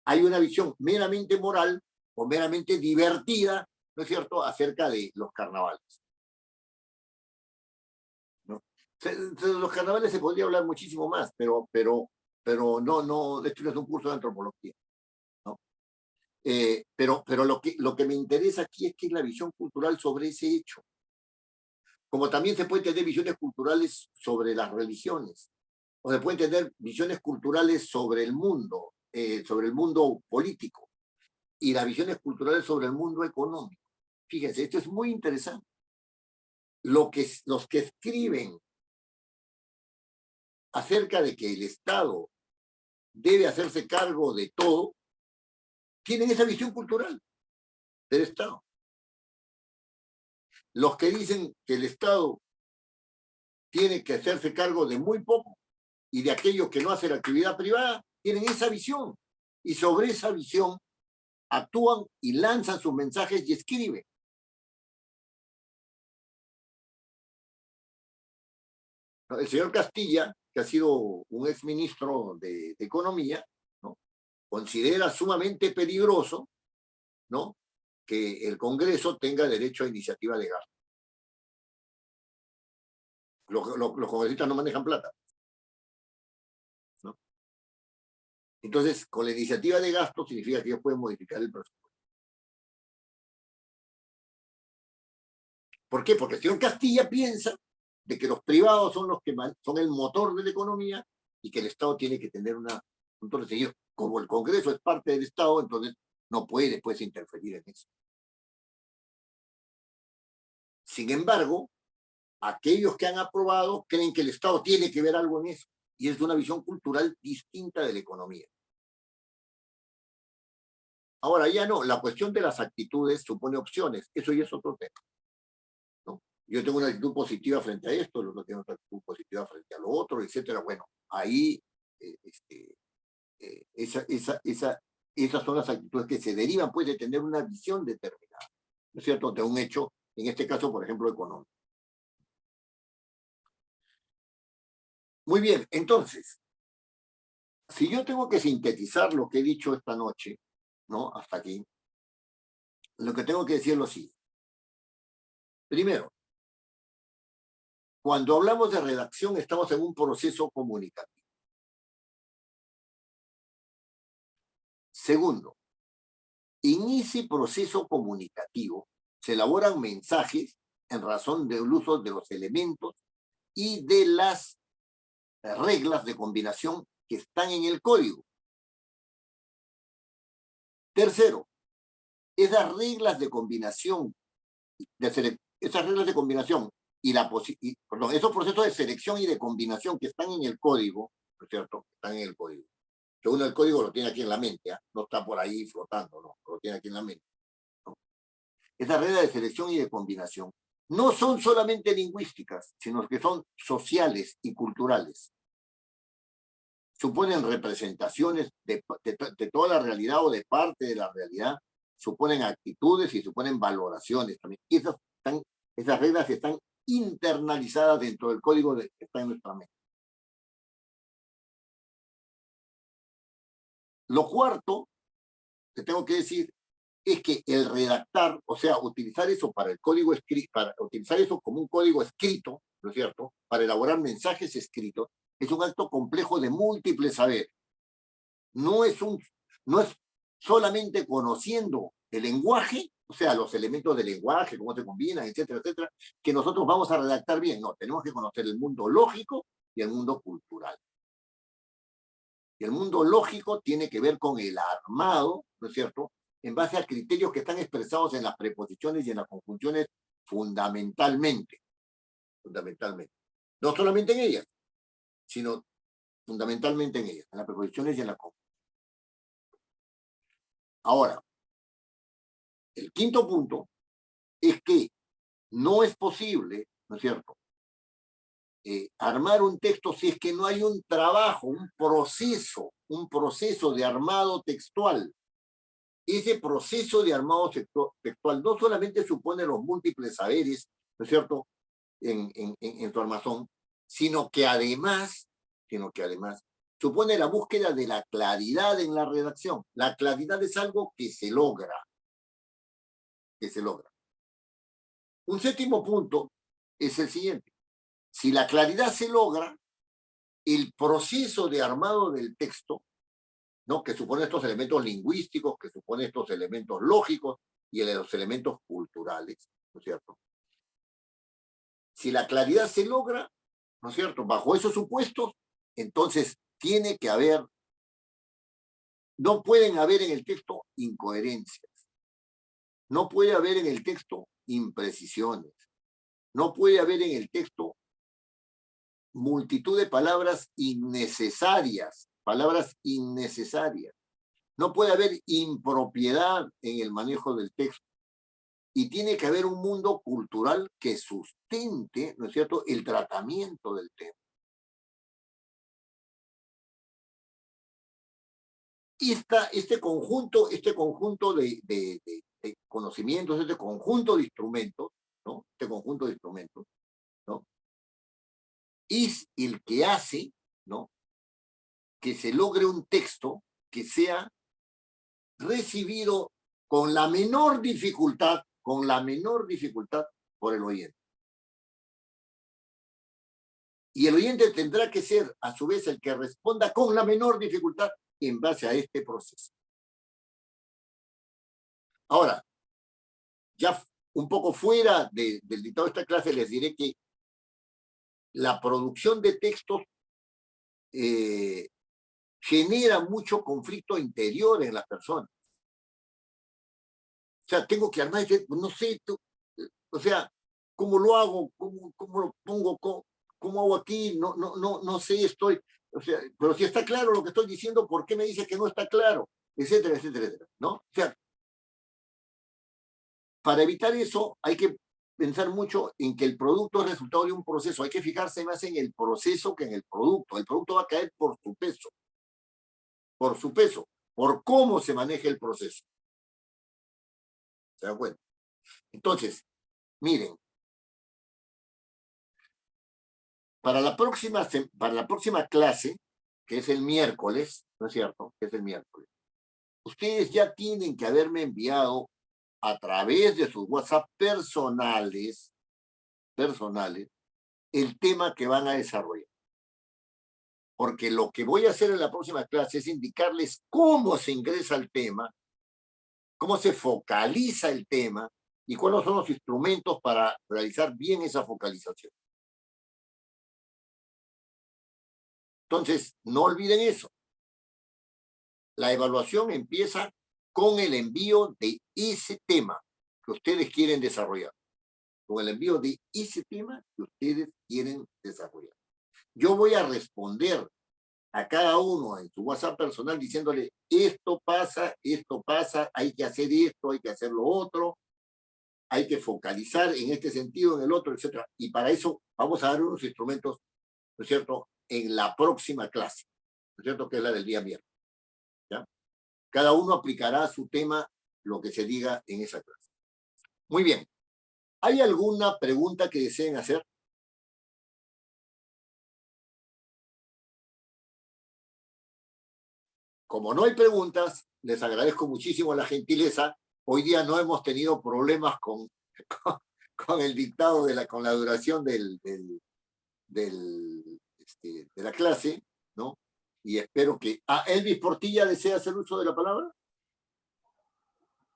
hay una visión meramente moral o meramente divertida, ¿no es cierto?, acerca de los carnavales, ¿no? De los carnavales se podría hablar muchísimo más, pero no, esto no es un curso de antropología, ¿no? Pero lo que me interesa aquí es que es la visión cultural sobre ese hecho. Como también se pueden tener visiones culturales sobre las religiones, o se pueden tener visiones culturales sobre el mundo político, y las visiones culturales sobre el mundo económico. Fíjense, esto es muy interesante. Los que escriben acerca de que el Estado debe hacerse cargo de todo, tienen esa visión cultural del Estado. Los que dicen que el Estado tiene que hacerse cargo de muy poco y de aquello que no hace la actividad privada, tienen esa visión. Y sobre esa visión actúan y lanzan sus mensajes y escriben. El señor Castilla, que ha sido un exministro de Economía, ¿no?, considera sumamente peligroso, ¿no?, que el Congreso tenga derecho a iniciativa de gasto. Los congresistas no manejan plata, ¿no? Entonces, con la iniciativa de gasto significa que ellos pueden modificar el presupuesto. ¿Por qué? Porque el señor Castilla piensa de que los privados son los que son el motor de la economía y que el Estado tiene que tener entonces, como el Congreso es parte del Estado, entonces no puede pues interferir en eso. Sin embargo, aquellos que han aprobado creen que el Estado tiene que ver algo en eso, y es una visión cultural distinta de la economía. Ahora ya no, la cuestión de las actitudes supone opciones, eso ya es otro tema, ¿no? Yo tengo una actitud positiva frente a esto, el otro tiene otra actitud positiva frente a lo otro, etcétera. Bueno, ahí esas son las actitudes que se derivan pues de tener una visión determinada, ¿no es cierto?, de un hecho, en este caso, por ejemplo, económico. Muy bien, entonces, si yo tengo que sintetizar lo que he dicho esta noche, ¿no?, hasta aquí, lo que tengo que decir es lo siguiente. Primero, cuando hablamos de redacción, estamos en un proceso comunicativo. Segundo, en ese proceso comunicativo se elaboran mensajes en razón del uso de los elementos y de las reglas de combinación que están en el código. Tercero, esas reglas de combinación, esos procesos de selección y de combinación que están en el código, ¿no es cierto?, están en el código. Que uno el código lo tiene aquí en la mente, ¿eh? No está por ahí flotando, no, lo tiene aquí en la mente, ¿no? Esas reglas de selección y de combinación no son solamente lingüísticas, sino que son sociales y culturales. Suponen representaciones de toda la realidad o de parte de la realidad, suponen actitudes y suponen valoraciones también. Y esas reglas están internalizadas dentro del código que está en nuestra mente. Lo cuarto que tengo que decir es que el redactar, o sea, utilizar eso para el código escrito, para utilizar eso como un código escrito, ¿no es cierto?, para elaborar mensajes escritos, es un acto complejo de múltiples saberes. No es solamente conociendo el lenguaje, o sea, los elementos del lenguaje, cómo se combinan, etcétera, etcétera, que nosotros vamos a redactar bien. No, tenemos que conocer el mundo lógico y el mundo cultural. Y el mundo lógico tiene que ver con el armado, ¿no es cierto?, en base a criterios que están expresados en las preposiciones y en las conjunciones fundamentalmente. No solamente en ellas, sino fundamentalmente en ellas, en las preposiciones y en las conjunciones. Ahora, el quinto punto es que no es posible, ¿no es cierto?, armar un texto si es que no hay un trabajo, un proceso de armado textual. Ese proceso de armado textual no solamente supone los múltiples saberes, ¿no es cierto?, en tu armazón, sino que además supone la búsqueda de la claridad en la redacción. La claridad es algo que se logra. Un séptimo punto es el siguiente. Si la claridad se logra, el proceso de armado del texto, ¿no?, que supone estos elementos lingüísticos, que supone estos elementos lógicos y los elementos culturales, ¿no es cierto? Si la claridad se logra, ¿no es cierto?, bajo esos supuestos, entonces tiene que haber, no pueden haber en el texto incoherencias, no puede haber en el texto imprecisiones, no puede haber en el texto multitud de palabras innecesarias, no puede haber impropiedad en el manejo del texto, y tiene que haber un mundo cultural que sustente, ¿no es cierto?, el tratamiento del tema. Y este conjunto de conocimientos, este conjunto de instrumentos, ¿no?, es el que hace, ¿no?, que se logre un texto que sea recibido con la menor dificultad por el oyente. Y el oyente tendrá que ser, a su vez, el que responda con la menor dificultad en base a este proceso. Ahora, ya un poco fuera del dictado de esta clase, les diré que la producción de textos genera mucho conflicto interior en las personas. O sea, tengo que armar, no sé, o sea, ¿cómo lo hago? ¿Cómo lo pongo? ¿Cómo hago aquí? No sé, o sea, pero si está claro lo que estoy diciendo, ¿por qué me dice que no está claro? Etcétera, etcétera, etcétera, ¿no? O sea, para evitar eso hay que pensar mucho en que el producto es resultado de un proceso. Hay que fijarse más en el proceso que en el producto. El producto va a caer por su peso, por cómo se maneja el proceso. ¿Se dan cuenta? Entonces, miren, para la próxima clase, que es el miércoles, ¿no es cierto?, que es el miércoles, ustedes ya tienen que haberme enviado a través de sus WhatsApp personales, el tema que van a desarrollar. Porque lo que voy a hacer en la próxima clase es indicarles cómo se ingresa al tema, cómo se focaliza el tema y cuáles son los instrumentos para realizar bien esa focalización. Entonces, no olviden eso. La evaluación empieza con el envío de ese tema que ustedes quieren desarrollar. Con el envío de ese tema que ustedes quieren desarrollar. Yo voy a responder a cada uno en su WhatsApp personal diciéndole, esto pasa, hay que hacer esto, hay que hacer lo otro, hay que focalizar en este sentido, en el otro, etc. Y para eso vamos a dar unos instrumentos, ¿no es cierto?, en la próxima clase, ¿no es cierto?, que es la del día miércoles. ¿Ya? Cada uno aplicará a su tema lo que se diga en esa clase. Muy bien. ¿Hay alguna pregunta que deseen hacer? como no hay preguntas, les agradezco muchísimo la gentileza. Hoy día no hemos tenido problemas con el dictado, con la duración de la clase, ¿no? Y espero que... ¿Elvis Portilla desea hacer uso de la palabra?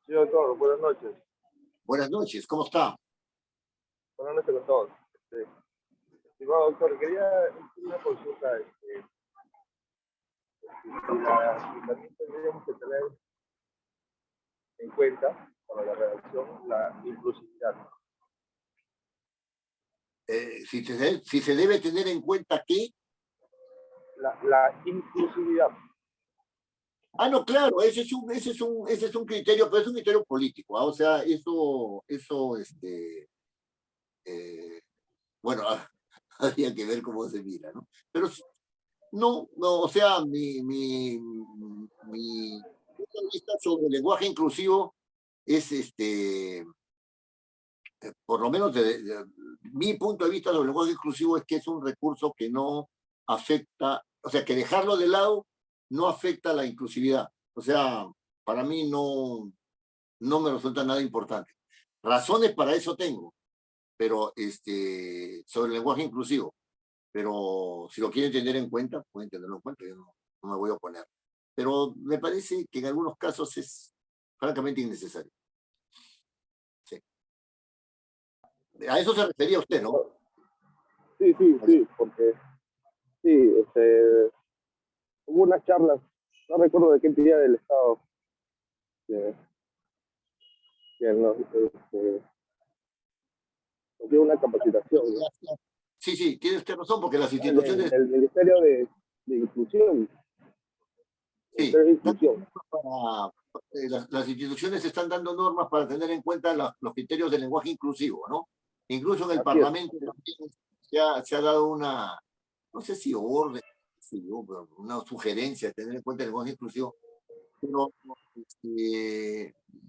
Sí, doctor, buenas noches. Buenas noches, ¿cómo está? Buenas noches a todos. Estimado doctor, quería hacer una consulta. También tendríamos que tener en cuenta para la redacción la inclusividad. Si se debe tener en cuenta que... La inclusividad. No, claro, ese es un criterio, pero es un criterio político, o sea, bueno, habría que ver cómo se mira, ¿no? Pero no, o sea, mi punto de vista sobre el lenguaje inclusivo es por lo menos mi punto de vista sobre el lenguaje inclusivo es que es un recurso que no afecta, o sea, que dejarlo de lado no afecta la inclusividad. O sea, para mí no me resulta nada importante. Razones para eso tengo, pero sobre el lenguaje inclusivo. Pero si lo quieren tener en cuenta, pueden tenerlo en cuenta, yo no me voy a oponer. Pero me parece que en algunos casos es francamente innecesario. Sí. A eso se refería usted, ¿no? Sí, porque sí, hubo unas charlas, no recuerdo de qué entidad del Estado, que nos dio una capacitación, ¿no? Sí, tiene usted razón, porque las instituciones... El Ministerio de Inclusión. Sí, las instituciones están dando normas para tener en cuenta los criterios del lenguaje inclusivo, ¿no? Incluso en el Parlamento se ha dado una, no sé si orden, pero una sugerencia de tener en cuenta el lenguaje inclusivo. Pero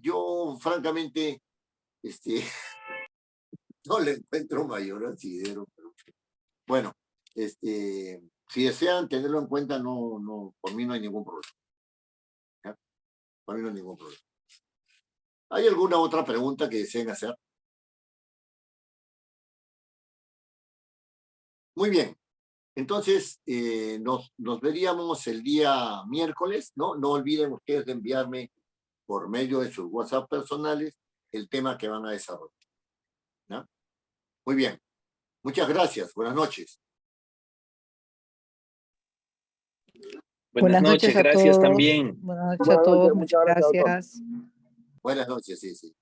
yo, francamente, no le encuentro mayor asidero. Pero, bueno, si desean tenerlo en cuenta, por mí no hay ningún problema. Por mí no hay ningún problema. ¿Hay alguna otra pregunta que deseen hacer? Muy bien. Entonces, nos veríamos el día miércoles, ¿no? No olviden ustedes de enviarme por medio de sus WhatsApp personales el tema que van a desarrollar, ¿no? Muy bien. Muchas gracias. Buenas noches. Buenas noches, gracias todos. también. Buenas noches a todos, muchas gracias. Buenas noches, sí.